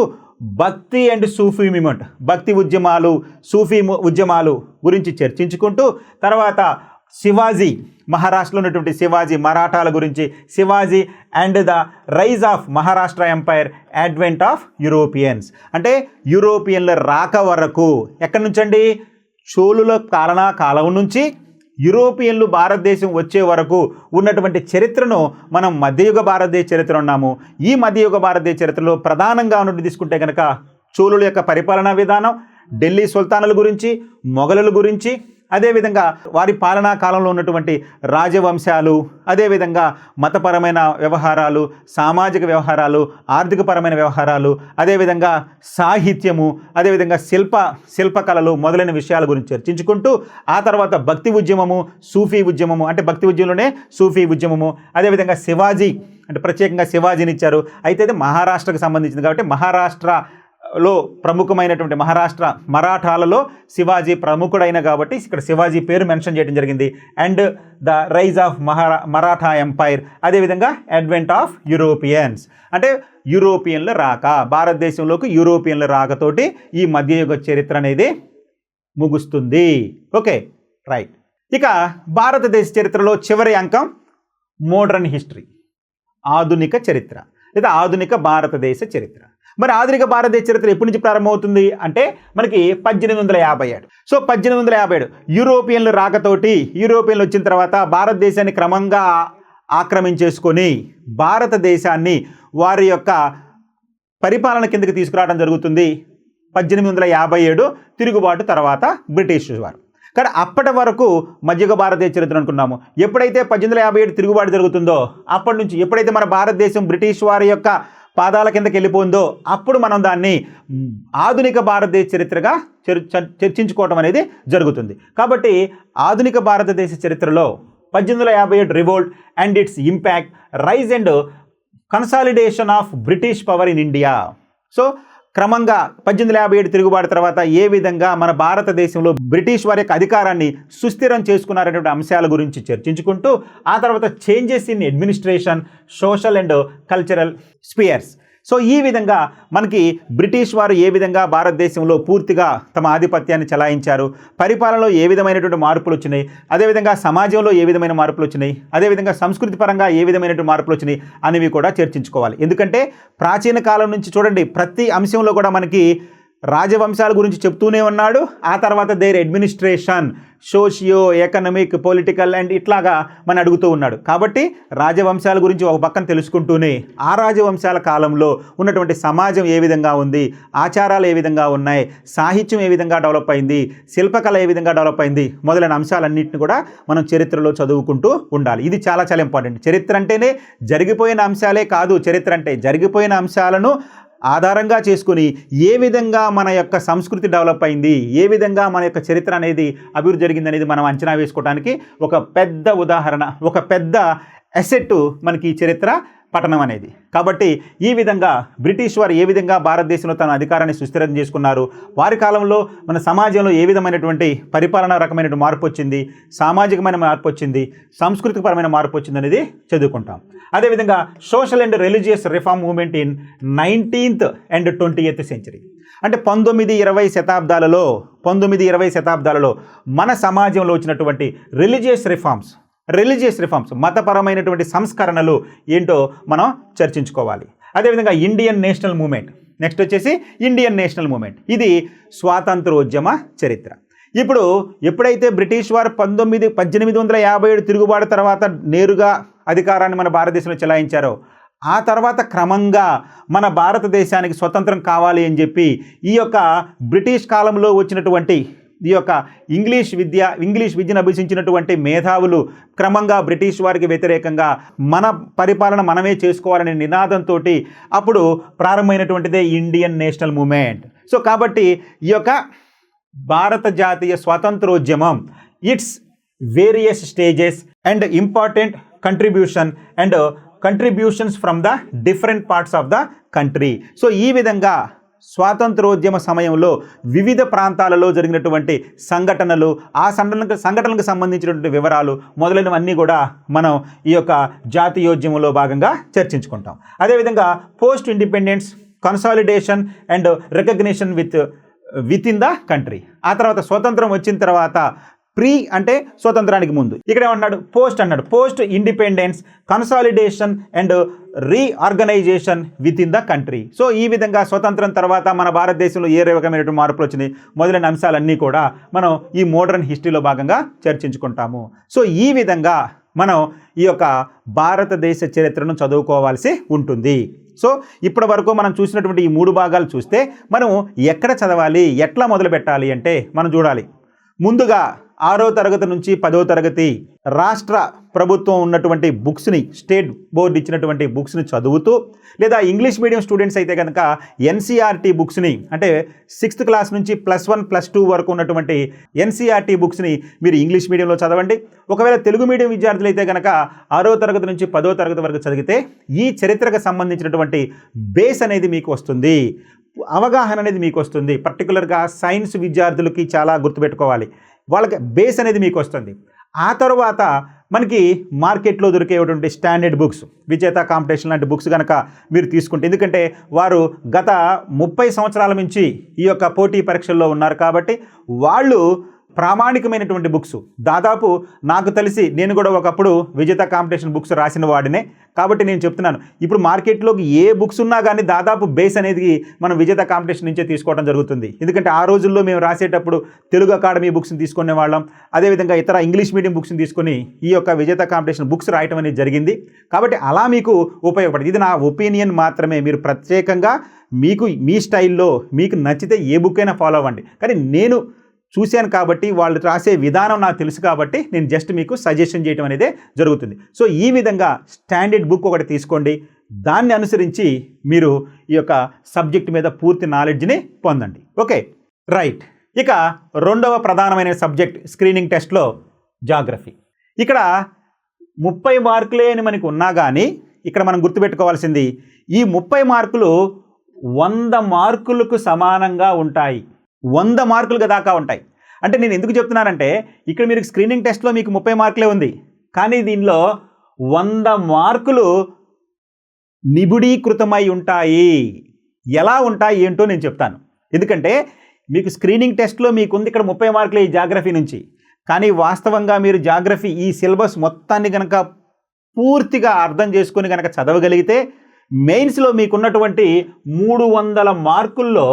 భక్తి అండ్ సూఫీ మూమెంట్, భక్తి ఉద్యమాలు, సూఫీ ఉద్యమాలు గురించి చర్చించుకుంటూ, తర్వాత శివాజీ, మహారాష్ట్రలో ఉన్నటువంటి శివాజీ, మరాఠాల గురించి, Shivaji and the rise of Maharashtra empire, advent of Europeans, అంటే యూరోపియన్ల రాక వరకు, ఎక్కడి నుంచండి, చోళుల కాలం నుంచి యూరోపియన్లు భారతదేశం వచ్చే వరకు ఉన్నటువంటి చరిత్రను మనం మధ్యయుగ భారతదేశ చరిత్ర ఉన్నాము. ఈ మధ్యయుగ భారతదేశ చరిత్రలో ప్రధానంగా ఉన్నట్టు తీసుకుంటే కనుక చోళుల యొక్క పరిపాలనా విధానం, ఢిల్లీ సుల్తానుల గురించి, మొఘలుల గురించి, అదేవిధంగా వారి పాలనా కాలంలో ఉన్నటువంటి రాజవంశాలు, అదేవిధంగా మతపరమైన వ్యవహారాలు, సామాజిక వ్యవహారాలు, ఆర్థికపరమైన వ్యవహారాలు, అదేవిధంగా సాహిత్యము, అదేవిధంగా శిల్పకళలు మొదలైన విషయాల గురించి చర్చించుకుంటూ, ఆ తర్వాత భక్తి ఉద్యమము, సూఫీ ఉద్యమము, అంటే భక్తి ఉద్యమంలోనే సూఫీ ఉద్యమము, అదేవిధంగా శివాజీ, అంటే ప్రత్యేకంగా శివాజీని ఇచ్చారు. అయితే అది మహారాష్ట్రకు సంబంధించింది కాబట్టి మహారాష్ట్రలో ప్రముఖమైనటువంటి మరాఠాలలో శివాజీ ప్రముఖుడైన కాబట్టి ఇక్కడ శివాజీ పేరు మెన్షన్ చేయడం జరిగింది. And the rise of Maratha empire, అదేవిధంగా అడ్వెంట్ ఆఫ్ యూరోపియన్స్, అంటే యూరోపియన్ల రాక, భారతదేశంలోకి యూరోపియన్ల రాకతోటి ఈ మధ్యయుగ చరిత్ర అనేది ముగుస్తుంది. Okay, right. ఇక భారతదేశ చరిత్రలో చివరి అంకం మోడర్న్ హిస్టరీ, ఆధునిక చరిత్ర లేదా ఆధునిక భారతదేశ చరిత్ర. మరి ఆధునిక భారతదేశ చరిత్ర ఎప్పటి నుంచి ప్రారంభమవుతుంది అంటే మనకి 1857. సో 1857 యూరోపియన్లు రాకతోటి, యూరోపియన్లు వచ్చిన తర్వాత భారతదేశాన్ని క్రమంగా ఆక్రమించేసుకొని భారతదేశాన్ని వారి యొక్క పరిపాలన కిందకి తీసుకురావడం జరుగుతుంది. 1857 తిరుగుబాటు తర్వాత బ్రిటిష్ వారు. కానీ అప్పటి వరకు మధ్యయుగ భారతదేశ చరిత్ర అనుకున్నాము. ఎప్పుడైతే 1857 తిరుగుబాటు జరుగుతుందో అప్పటి నుంచి, ఎప్పుడైతే మన భారతదేశం బ్రిటిష్ వారి యొక్క పాదాల కిందకి వెళ్ళిపోయిందో అప్పుడు మనం దాన్ని ఆధునిక భారతదేశ చరిత్రగా చర్చించుకోవటం అనేది జరుగుతుంది. కాబట్టి ఆధునిక భారతదేశ చరిత్రలో 1857 revolt and its impact, rise and consolidation of British power in India. So క్రమంగా 1857 తిరుగుబాటు తర్వాత ఏ విధంగా మన భారతదేశంలో బ్రిటిష్ వారి యొక్క అధికారాన్ని సుస్థిరం చేసుకున్నారనేటువంటి అంశాల గురించి చర్చించుకుంటూ, ఆ తర్వాత changes in administration, social and cultural spheres. So ఈ విధంగా మనకి బ్రిటిష్ వారు ఏ విధంగా భారతదేశంలో పూర్తిగా తమ ఆధిపత్యాన్ని చెలాయించారు, పరిపాలనలో ఏ విధమైనటువంటి మార్పులు వచ్చినాయి, అదేవిధంగా సమాజంలో ఏ విధమైన మార్పులు వచ్చినాయి, అదేవిధంగా సంస్కృతి పరంగా ఏ విధమైనటువంటి మార్పులు వచ్చినాయి అనేవి కూడా చర్చించుకోవాలి. ఎందుకంటే ప్రాచీన కాలం నుంచి చూడండి, ప్రతి అంశంలో కూడా మనకి రాజవంశాల గురించి చెప్తూనే ఉన్నాడు. ఆ తర్వాత their administration, socio economic, political and ఇట్లాగా మన అడుగుతూ ఉన్నాడు. కాబట్టి రాజవంశాల గురించి ఒక పక్కన తెలుసుకుంటూనే ఆ రాజవంశాల కాలంలో ఉన్నటువంటి సమాజం ఏ విధంగా ఉంది, ఆచారాలు ఏ విధంగా ఉన్నాయి, సాహిత్యం ఏ విధంగా డెవలప్ అయింది, శిల్పకళ ఏ విధంగా డెవలప్ అయింది మొదలైన అంశాలన్నింటినీ కూడా మనం చరిత్రలో చదువుకుంటూ ఉండాలి. ఇది చాలా చాలా ఇంపార్టెంట్. చరిత్ర అంటేనే జరిగిపోయిన అంశాలే కాదు, చరిత్ర అంటే జరిగిపోయిన అంశాలను ఆధారంగా చేసుకుని ఏ విధంగా మన యొక్క సంస్కృతి డెవలప్ అయింది, ఏ విధంగా మన యొక్క చరిత్ర అనేది అభివృద్ధి జరిగింది అనేది మనం అంచనా వేసుకోవడానికి ఒక పెద్ద ఉదాహరణ, ఒక పెద్ద అసెట్ మనకి ఈ చరిత్ర పఠనం అనేది. కాబట్టి ఈ విధంగా బ్రిటిష్ వారు ఏ విధంగా భారతదేశంలో తన అధికారాన్ని సుస్థిరం చేసుకున్నారు, వారి కాలంలో మన సమాజంలో ఏ విధమైనటువంటి పరిపాలనా రకమైన మార్పు వచ్చింది, సామాజికమైన మార్పు వచ్చింది, సాంస్కృతికపరమైన మార్పు వచ్చింది అనేది చదువుకుంటాం. అదేవిధంగా social and religious reform movement in 19th and 20th century, అంటే 19-20 శతాబ్దాలలో మన సమాజంలో వచ్చినటువంటి రిలీజియస్ రిఫార్మ్స్ మతపరమైనటువంటి సంస్కరణలు ఏంటో మనం చర్చించుకోవాలి. అదేవిధంగా ఇండియన్ నేషనల్ మూవ్మెంట్ నెక్స్ట్ వచ్చేసి ఇండియన్ నేషనల్ మూమెంట్. ఇది స్వాతంత్రోద్యమ చరిత్ర. ఇప్పుడు ఎప్పుడైతే బ్రిటిష్ వారు 1857 తిరుగుబాటు తర్వాత నేరుగా అధికారాన్ని మన భారతదేశంలో చెలాయించారో, ఆ తర్వాత క్రమంగా మన భారతదేశానికి స్వతంత్రం కావాలి అని చెప్పి ఈ యొక్క బ్రిటిష్ కాలంలో వచ్చినటువంటి ఈ యొక్క ఇంగ్లీష్ విద్యను అభ్యసించినటువంటి మేధావులు క్రమంగా బ్రిటిష్ వారికి వ్యతిరేకంగా మన పరిపాలన మనమే చేసుకోవాలనే నినాదంతో అప్పుడు ప్రారంభమైనటువంటిదే ఇండియన్ నేషనల్ మూమెంట్. సో కాబట్టి ఈ యొక్క భారత జాతీయ స్వాతంత్రోద్యమం its various stages and important contributions from the different parts of the country. So ఈ విధంగా స్వాతంత్రోద్యమ సమయంలో వివిధ ప్రాంతాలలో జరిగినటువంటి సంఘటనలు, ఆ సంఘటనలకు సంబంధించినటువంటి వివరాలు మొదలైనవన్నీ కూడా మనం ఈ యొక్క జాతీయోద్యమంలో భాగంగా చర్చించుకుంటాం. అదేవిధంగా post independence, consolidation and recognition with in the country. ఆ తర్వాత స్వతంత్రం వచ్చిన తర్వాత ప్రీ అంటే స్వతంత్రానికి ముందు, ఇక్కడ ఏమన్నాడు పోస్ట్ అన్నాడు. Post independence, consolidation and reorganisation with in the country. So ఈ విధంగా స్వతంత్రం తర్వాత మన భారతదేశంలో ఏ రకమైనటువంటి మార్పులు వచ్చినాయి మొదలైన అంశాలన్నీ కూడా మనం ఈ మోడర్న్ హిస్టరీలో భాగంగా చర్చించుకుంటాము. సో ఈ విధంగా మనం ఈ యొక్క భారతదేశ చరిత్రను చదువుకోవాల్సి ఉంటుంది. సో ఇప్పటి వరకు మనం చూసినటువంటి ఈ 3 భాగాలు చూస్తే మనం ఎక్కడ చదవాలి, ఎట్లా మొదలు పెట్టాలి అంటే మనం చూడాలి. ముందుగా 6వ తరగతి నుంచి 10వ తరగతి రాష్ట్ర ప్రభుత్వం ఉన్నటువంటి బుక్స్ని, స్టేట్ బోర్డు ఇచ్చినటువంటి బుక్స్ని చదువుతూ, లేదా ఇంగ్లీష్ మీడియం స్టూడెంట్స్ అయితే కనుక ఎన్సీఆర్టీ బుక్స్ని, అంటే 6th క్లాస్ నుంచి +1 +2 వరకు ఉన్నటువంటి ఎన్సీఆర్టీ బుక్స్ని మీరు ఇంగ్లీష్ మీడియంలో చదవండి. ఒకవేళ తెలుగు మీడియం విద్యార్థులు అయితే కనుక 6వ తరగతి నుంచి 10వ తరగతి వరకు చదివితే ఈ చరిత్రకు సంబంధించినటువంటి బేస్ అనేది మీకు వస్తుంది, అవగాహన అనేది మీకు వస్తుంది. పర్టికులర్గా సైన్స్ విద్యార్థులకి చాలా గుర్తుపెట్టుకోవాలి, వాళ్ళకి బేస్ అనేది మీకు వస్తుంది. ఆ తర్వాత మనకి మార్కెట్లో దొరికేటువంటి స్టాండర్డ్ బుక్స్, విజేత కాంపిటీషన్ లాంటి బుక్స్ కనుక మీరు తీసుకుంటే, ఎందుకంటే వారు గత 30 సంవత్సరాల నుంచి ఈ యొక్క పోటీ పరీక్షల్లో ఉన్నారు కాబట్టి వాళ్ళు ప్రామాణికమైనటువంటి బుక్స్, దాదాపు నాకు తెలిసి నేను కూడా ఒకప్పుడు విజేత కాంపిటీషన్ బుక్స్ రాసిన వాడినే కాబట్టి నేను చెప్తున్నాను. ఇప్పుడు మార్కెట్లోకి ఏ బుక్స్ ఉన్నా కానీ దాదాపు బేస్ అనేది మనం విజేత కాంపిటీషన్ నుంచే తీసుకోవడం జరుగుతుంది. ఎందుకంటే ఆ రోజుల్లో మేము రాసేటప్పుడు తెలుగు అకాడమీ బుక్స్ని తీసుకునే వాళ్ళం, అదేవిధంగా ఇతర ఇంగ్లీష్ మీడియం బుక్స్ని తీసుకొని ఈ యొక్క విజేత కాంపిటీషన్ బుక్స్ రాయటం అనేది జరిగింది. కాబట్టి అలా మీకు ఉపయోగపడుతుంది. ఇది నా ఒపీనియన్ మాత్రమే. మీరు ప్రత్యేకంగా మీకు మీ స్టైల్లో మీకు నచ్చితే ఏ బుక్ అయినా ఫాలో అవ్వండి. కానీ నేను చూశాను కాబట్టి, వాళ్ళు రాసే విధానం నాకు తెలుసు కాబట్టి నేను జస్ట్ మీకు సజెషన్ చేయడం అనేది జరుగుతుంది. సో ఈ విధంగా స్టాండర్డ్ బుక్ ఒకటి తీసుకోండి, దాన్ని అనుసరించి మీరు ఈ యొక్క సబ్జెక్ట్ మీద పూర్తి నాలెడ్జ్ని పొందండి. Okay, right. ఇక రెండవ ప్రధానమైన సబ్జెక్ట్ స్క్రీనింగ్ టెస్ట్లో జాగ్రఫీ. ఇక్కడ 30 మార్కులే అని మనకు ఉన్నా కానీ ఇక్కడ మనం గుర్తుపెట్టుకోవాల్సింది, ఈ 30 మార్కులు 100 మార్కులకు సమానంగా ఉంటాయి. 100 మార్కులు దాకా ఉంటాయి. అంటే నేను ఎందుకు చెప్తున్నానంటే, ఇక్కడ మీరు స్క్రీనింగ్ టెస్ట్లో మీకు 30 మార్కులే ఉంది, కానీ దీనిలో 100 మార్కులు నిబిడీకృతమై ఉంటాయి. ఎలా ఉంటాయి ఏంటో నేను చెప్తాను. ఎందుకంటే మీకు స్క్రీనింగ్ టెస్ట్లో మీకు ఉంది ఇక్కడ 30 మార్కులే ఈ జాగ్రఫీ నుంచి, కానీ వాస్తవంగా మీరు జాగ్రఫీ ఈ సిలబస్ మొత్తాన్ని కనుక పూర్తిగా అర్థం చేసుకొని కనుక చదవగలిగితే మెయిన్స్లో మీకున్నటువంటి 300 మార్కుల్లో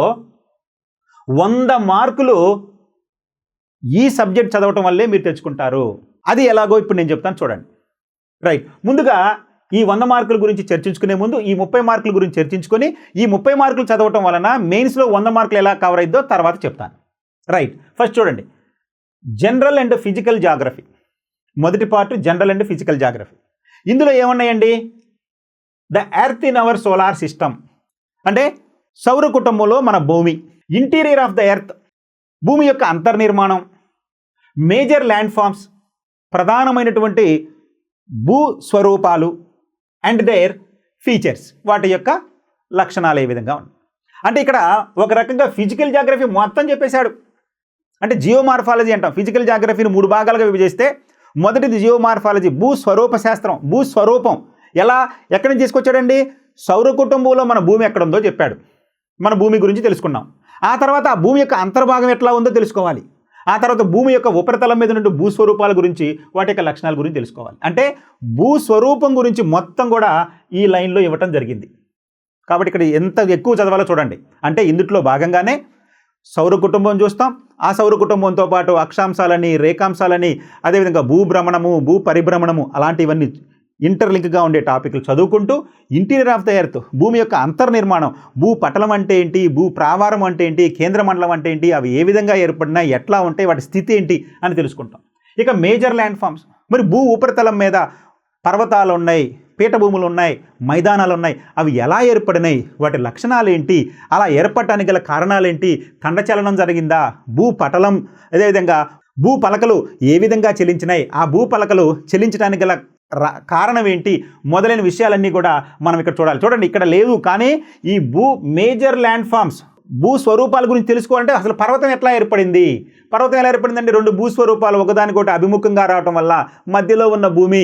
100 మార్కులు ఈ సబ్జెక్ట్ చదవటం వల్లే మీరు తెచ్చుకుంటారు. అది ఎలాగో ఇప్పుడు నేను చెప్తాను, చూడండి. రైట్, ముందుగా ఈ 100 మార్కుల గురించి చర్చించుకునే ముందు ఈ 30 మార్కుల గురించి చర్చించుకొని, ఈ 30 మార్కులు చదవటం వలన మెయిన్స్లో 100 మార్కులు ఎలా కవర్ అయిద్దో తర్వాత చెప్తాను. రైట్, ఫస్ట్ చూడండి, జనరల్ అండ్ ఫిజికల్ జాగ్రఫీ. మొదటి part general and physical geography. ఇందులో ఏమున్నాయండి? The earth in our solar system, అంటే సౌర కుటుంబంలో మన భూమి. ఇంటీరియర్ ఆఫ్ ద ఎర్త్, భూమి యొక్క అంతర్నిర్మాణం. మేజర్ ల్యాండ్ ఫామ్స్, ప్రధానమైనటువంటి భూ స్వరూపాలు. అండ్ దేర్ ఫీచర్స్, వాటి యొక్క లక్షణాలు ఏ విధంగా ఉన్నాయి. అంటే ఇక్కడ ఒక రకంగా ఫిజికల్ జాగ్రఫీ మొత్తం చెప్పేశాడు. అంటే జియోమార్ఫాలజీ అంటాం. ఫిజికల్ జాగ్రఫీని 3 భాగాలుగా విభజిస్తే, మొదటిది జియోమార్ఫాలజీ, భూస్వరూప శాస్త్రం. భూస్వరూపం ఎక్కడి నుంచి తీసుకొచ్చాడండి? సౌర కుటుంబంలో మన భూమి ఎక్కడ ఉందో చెప్పాడు. మన భూమి గురించి తెలుసుకున్నాం. ఆ తర్వాత ఆ భూమి యొక్క అంతర్భాగం ఎట్లా ఉందో తెలుసుకోవాలి. ఆ తర్వాత భూమి యొక్క ఉపరితలం మీద నుండి భూస్వరూపాల గురించి, వాటి యొక్క లక్షణాల గురించి తెలుసుకోవాలి. అంటే భూస్వరూపం గురించి మొత్తం కూడా ఈ లైన్లో ఇవ్వటం జరిగింది. కాబట్టి ఇక్కడ ఎంత ఎక్కువ చదవాలో చూడండి. అంటే ఇందులో భాగంగానే సౌర కుటుంబం చూస్తాం. ఆ సౌర కుటుంబంతో పాటు అక్షాంశాలని, రేఖాంశాలని, అదేవిధంగా భూభ్రమణము, భూ పరిభ్రమణము అలాంటివన్నీ ఇంటర్లింక్గా ఉండే టాపిక్లు చదువుకుంటూ ఇంటీరియర్ ఆఫ్ ద ఎర్త్, భూమి యొక్క అంతర్నిర్మాణం, భూ పటలం అంటే ఏంటి, భూ ప్రావారం అంటే ఏంటి, కేంద్ర మండలం అంటే ఏంటి, అవి ఏ విధంగా ఏర్పడినాయి, ఎట్లా ఉంటాయి, వాటి స్థితి ఏంటి అని తెలుసుకుంటాం. ఇక మేజర్ ల్యాండ్ ఫామ్స్, మరి భూ ఉపరితలం మీద పర్వతాలు ఉన్నాయి, పీఠభూములు ఉన్నాయి, మైదానాలు ఉన్నాయి, అవి ఎలా ఏర్పడినాయి, వాటి లక్షణాలు ఏంటి, అలా ఏర్పడటానికి గల కారణాలు ఏంటి, ఖండచలనం జరిగిందా, భూ పటలం అదేవిధంగా భూ పలకలు ఏ విధంగా చెలించినాయి, ఆ భూ పలకలు చెలించడానికి గల కారణం ఏంటి మొదలైన విషయాలన్నీ కూడా మనం ఇక్కడ చూడాలి. చూడండి ఇక్కడ లేదు, కానీ ఈ మేజర్ ల్యాండ్ ఫామ్స్ భూ స్వరూపాల గురించి తెలుసుకోవాలంటే అసలు పర్వతం ఎట్లా ఏర్పడింది, పర్వతం ఎలా ఏర్పడిందంటే రెండు భూ స్వరూపాలు ఒకదానికొకటి అభిముఖంగా రావటం వల్ల మధ్యలో ఉన్న భూమి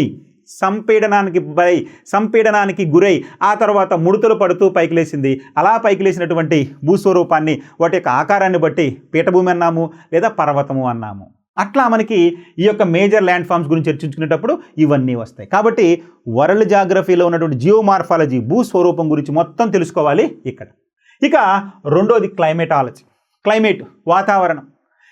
సంపీడనానికి గురై ఆ తర్వాత ముడతలు పడుతూ పైకి లేచింది. అలా పైకి లేచినటువంటి భూస్వరూపాన్ని వాటి యొక్క ఆకారాన్ని బట్టి పీఠభూమి అన్నాము లేదా పర్వతము అన్నాము. అట్లా మనకి ఈ యొక్క మేజర్ ల్యాండ్ ఫామ్స్ గురించి చర్చించుకునేటప్పుడు ఇవన్నీ వస్తాయి. కాబట్టి వరల్డ్ జాగ్రఫీలో ఉన్నటువంటి జియోమార్ఫాలజీ, భూస్వరూపం గురించి మొత్తం తెలుసుకోవాలి ఇక్కడ. ఇక రెండోది క్లైమేటాలజీ, క్లైమేట్ వాతావరణం.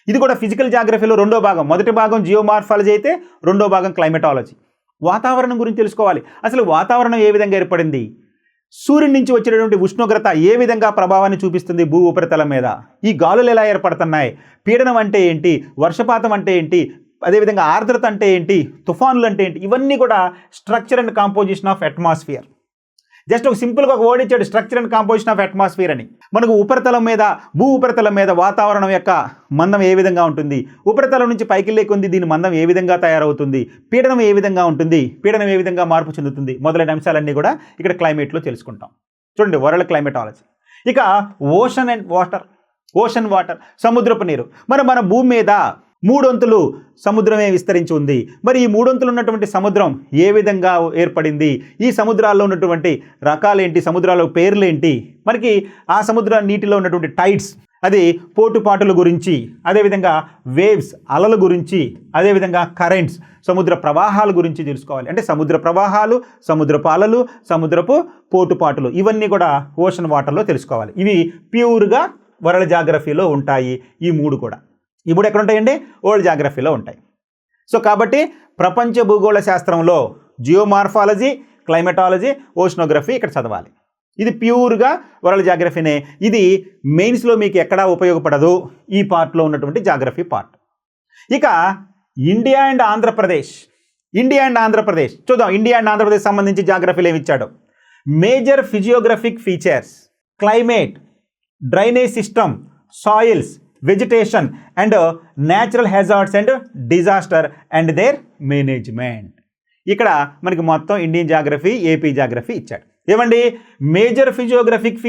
ఇది కూడా ఫిజికల్ జాగ్రఫీలో రెండో భాగం. మొదటి భాగం జియోమార్ఫాలజీ అయితే రెండో భాగం క్లైమేటాలజీ. వాతావరణం గురించి తెలుసుకోవాలి. అసలు వాతావరణం ఏ విధంగా ఏర్పడింది, సూర్యుడి నుంచి వచ్చేటటువంటి ఉష్ణోగ్రత ఏ విధంగా ప్రభావాన్ని చూపిస్తుంది భూ ఉపరితలం మీద, ఈ గాలులు ఎలా ఏర్పడుతున్నాయి, పీడనం అంటే ఏంటి, వర్షపాతం అంటే ఏంటి, అదేవిధంగా ఆర్ద్రత అంటే ఏంటి, తుఫానులు అంటే ఏంటి, ఇవన్నీ కూడా structure and composition of atmosphere. Just ఒక సింపుల్గా ఒక వర్డ్ ఇచ్చాడు, structure and composition of atmosphere అని. మనకు ఉపరితలం మీద భూ ఉపరితలం మీద వాతావరణం యొక్క మందం ఏ విధంగా ఉంటుంది, ఉపరితలం నుంచి పైకి లేకుంది దీని మందం ఏ విధంగా తయారవుతుంది, పీడనం ఏ విధంగా ఉంటుంది, పీడనం ఏ విధంగా మార్పు చెందుతుంది, మొదలైన అంశాలన్నీ కూడా ఇక్కడ క్లైమేట్లో తెలుసుకుంటాం. చూడండి వరల్డ్ క్లైమేటాలజీ. ఇక ఓషన్ వాటర్, సముద్రపు నీరు. మరి మన భూమి మీద 3 వంతులు సముద్రమే విస్తరించి ఉంది. మరి ఈ 3 వంతులు ఉన్నటువంటి సముద్రం ఏ విధంగా ఏర్పడింది, ఈ సముద్రాల్లో ఉన్నటువంటి రకాలేంటి, సముద్రాల పేర్లేంటి, మనకి ఆ సముద్ర నీటిలో ఉన్నటువంటి టైడ్స్, అది పోటుపాటుల గురించి, అదేవిధంగా వేవ్స్ అలల గురించి, అదేవిధంగా కరెంట్స్ సముద్ర ప్రవాహాల గురించి తెలుసుకోవాలి. అంటే సముద్ర ప్రవాహాలు, సముద్రపు అలలు, సముద్రపు పోటుపాటులు ఇవన్నీ కూడా ఓషన్ వాటర్లో తెలుసుకోవాలి. ఇవి ప్యూర్గా వరల్డ్ జాగ్రఫీలో ఉంటాయి. ఈ 3 కూడా, ఈ 3 ఎక్కడ ఉంటాయండి, వరల్డ్ జాగ్రఫీలో ఉంటాయి. సో కాబట్టి ప్రపంచ భూగోళ శాస్త్రంలో జియోమార్ఫాలజీ, క్లైమేటాలజీ, ఓషనోగ్రఫీ ఇక్కడ చదవాలి. ఇది ప్యూర్గా వరల్డ్ జాగ్రఫీనే. ఇది మెయిన్స్లో మీకు ఎక్కడా ఉపయోగపడదు, ఈ పార్ట్లో ఉన్నటువంటి జాగ్రఫీ పార్ట్. ఇక ఇండియా అండ్ ఆంధ్రప్రదేశ్ చూద్దాం. ఇండియా అండ్ ఆంధ్రప్రదేశ్ సంబంధించి జాగ్రఫీలు ఏమి ఇచ్చాడు. Major physiographic features, climate, drainage system, soils, vegetation and natural hazards and disaster and their management. ఇక్కడ మనకి మొత్తం ఇండియన్ జాగ్రఫీ, ఏపీ జాగ్రఫీ ఇచ్చాడు. ఏమండి మేజర్ ఫిజియోగ్రఫిక్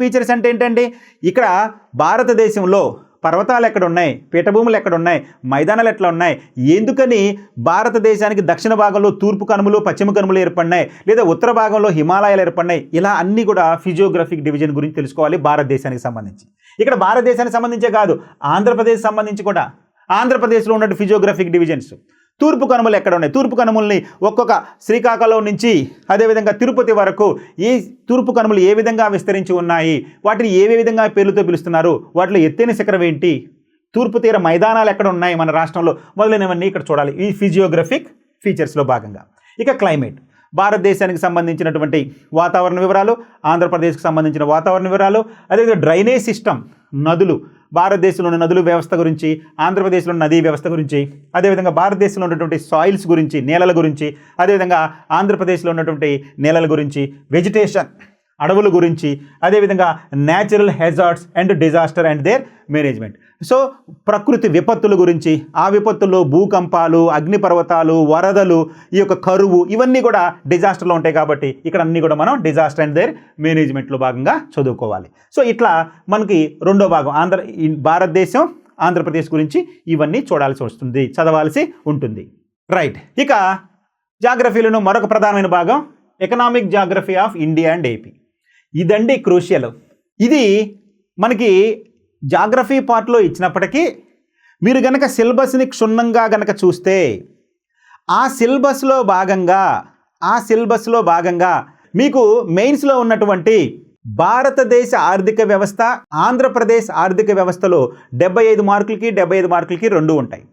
ఫీచర్స్ అంటే ఏంటండి, ఇక్కడ భారతదేశంలో పర్వతాలు ఎక్కడ ఉన్నాయి, పీఠభూములు ఎక్కడ ఉన్నాయి, మైదానాలు ఎట్లా ఉన్నాయి, ఎందుకని భారతదేశానికి దక్షిణ భాగంలో తూర్పు కనుమలు, పశ్చిమ కనుమలు ఏర్పడినాయి, లేదా ఉత్తర భాగంలో హిమాలయాలు ఏర్పడినాయి, ఇలా అన్నీ కూడా ఫిజియోగ్రఫిక్ డివిజన్ గురించి తెలుసుకోవాలి భారతదేశానికి సంబంధించి. ఇక్కడ భారతదేశానికి సంబంధించే కాదు, ఆంధ్రప్రదేశ్ సంబంధించి కూడా ఆంధ్రప్రదేశ్లో ఉన్న ఫిజియోగ్రఫిక్ డివిజన్స్. తూర్పు కనుమలు ఎక్కడ ఉన్నాయి, తూర్పు కనుమల్ని ఒక్కొక్క శ్రీకాకుళం నుంచి అదేవిధంగా తిరుపతి వరకు ఈ తూర్పు కనుమలు ఏ విధంగా విస్తరించి ఉన్నాయి, వాటిని ఏ విధంగా పేర్లతో పిలుస్తున్నారు, వాటిలో ఎత్తైన శిఖరం ఏంటి, తూర్పు తీర మైదానాలు ఎక్కడ ఉన్నాయి మన రాష్ట్రంలో, మొదలైనవన్నీ ఇక్కడ చూడాలి ఈ ఫిజియోగ్రఫిక్ ఫీచర్స్లో భాగంగా. ఇక క్లైమేట్, భారతదేశానికి సంబంధించినటువంటి వాతావరణ వివరాలు, ఆంధ్రప్రదేశ్కి సంబంధించిన వాతావరణ వివరాలు, అదేవిధంగా డ్రైనేజ్ సిస్టమ్, నదులు, భారతదేశంలో ఉన్న నదుల వ్యవస్థ గురించి, ఆంధ్రప్రదేశ్లో ఉన్న నదీ వ్యవస్థ గురించి, అదేవిధంగా భారతదేశంలో ఉన్నటువంటి సాయిల్స్ గురించి, నేలల గురించి, అదేవిధంగా ఆంధ్రప్రదేశ్లో ఉన్నటువంటి నేలల గురించి, వెజిటేషన్ అడవుల గురించి, అదేవిధంగా natural hazards and disaster and their management. So ప్రకృతి విపత్తుల గురించి, ఆ విపత్తుల్లో భూకంపాలు, అగ్నిపర్వతాలు, వరదలు, ఈ యొక్క కరువు ఇవన్నీ కూడా డిజాస్టర్లో ఉంటాయి. కాబట్టి ఇక్కడ అన్నీ కూడా మనం డిజాస్టర్ అండ్ దేర్ మేనేజ్మెంట్లో భాగంగా చదువుకోవాలి. సో ఇట్లా మనకి రెండో భాగం భారతదేశం, ఆంధ్రప్రదేశ్ గురించి ఇవన్నీ చదవాల్సి ఉంటుంది. రైట్. ఇక జాగ్రఫీలను మరొక ప్రధానమైన భాగం economic geography of India and AP. ఇదండి క్రూషియల్. ఇది మనకి జాగ్రఫీ పార్ట్లో ఇచ్చినప్పటికీ మీరు గనక సిలబస్ని క్షుణ్ణంగా గనక చూస్తే ఆ సిలబస్లో భాగంగా ఆ సిలబస్లో భాగంగా మీకు మెయిన్స్లో ఉన్నటువంటి భారతదేశ ఆర్థిక వ్యవస్థ, ఆంధ్రప్రదేశ్ ఆర్థిక వ్యవస్థలో 75 మార్కులకి 75 మార్కులకి 2 ఉంటాయి.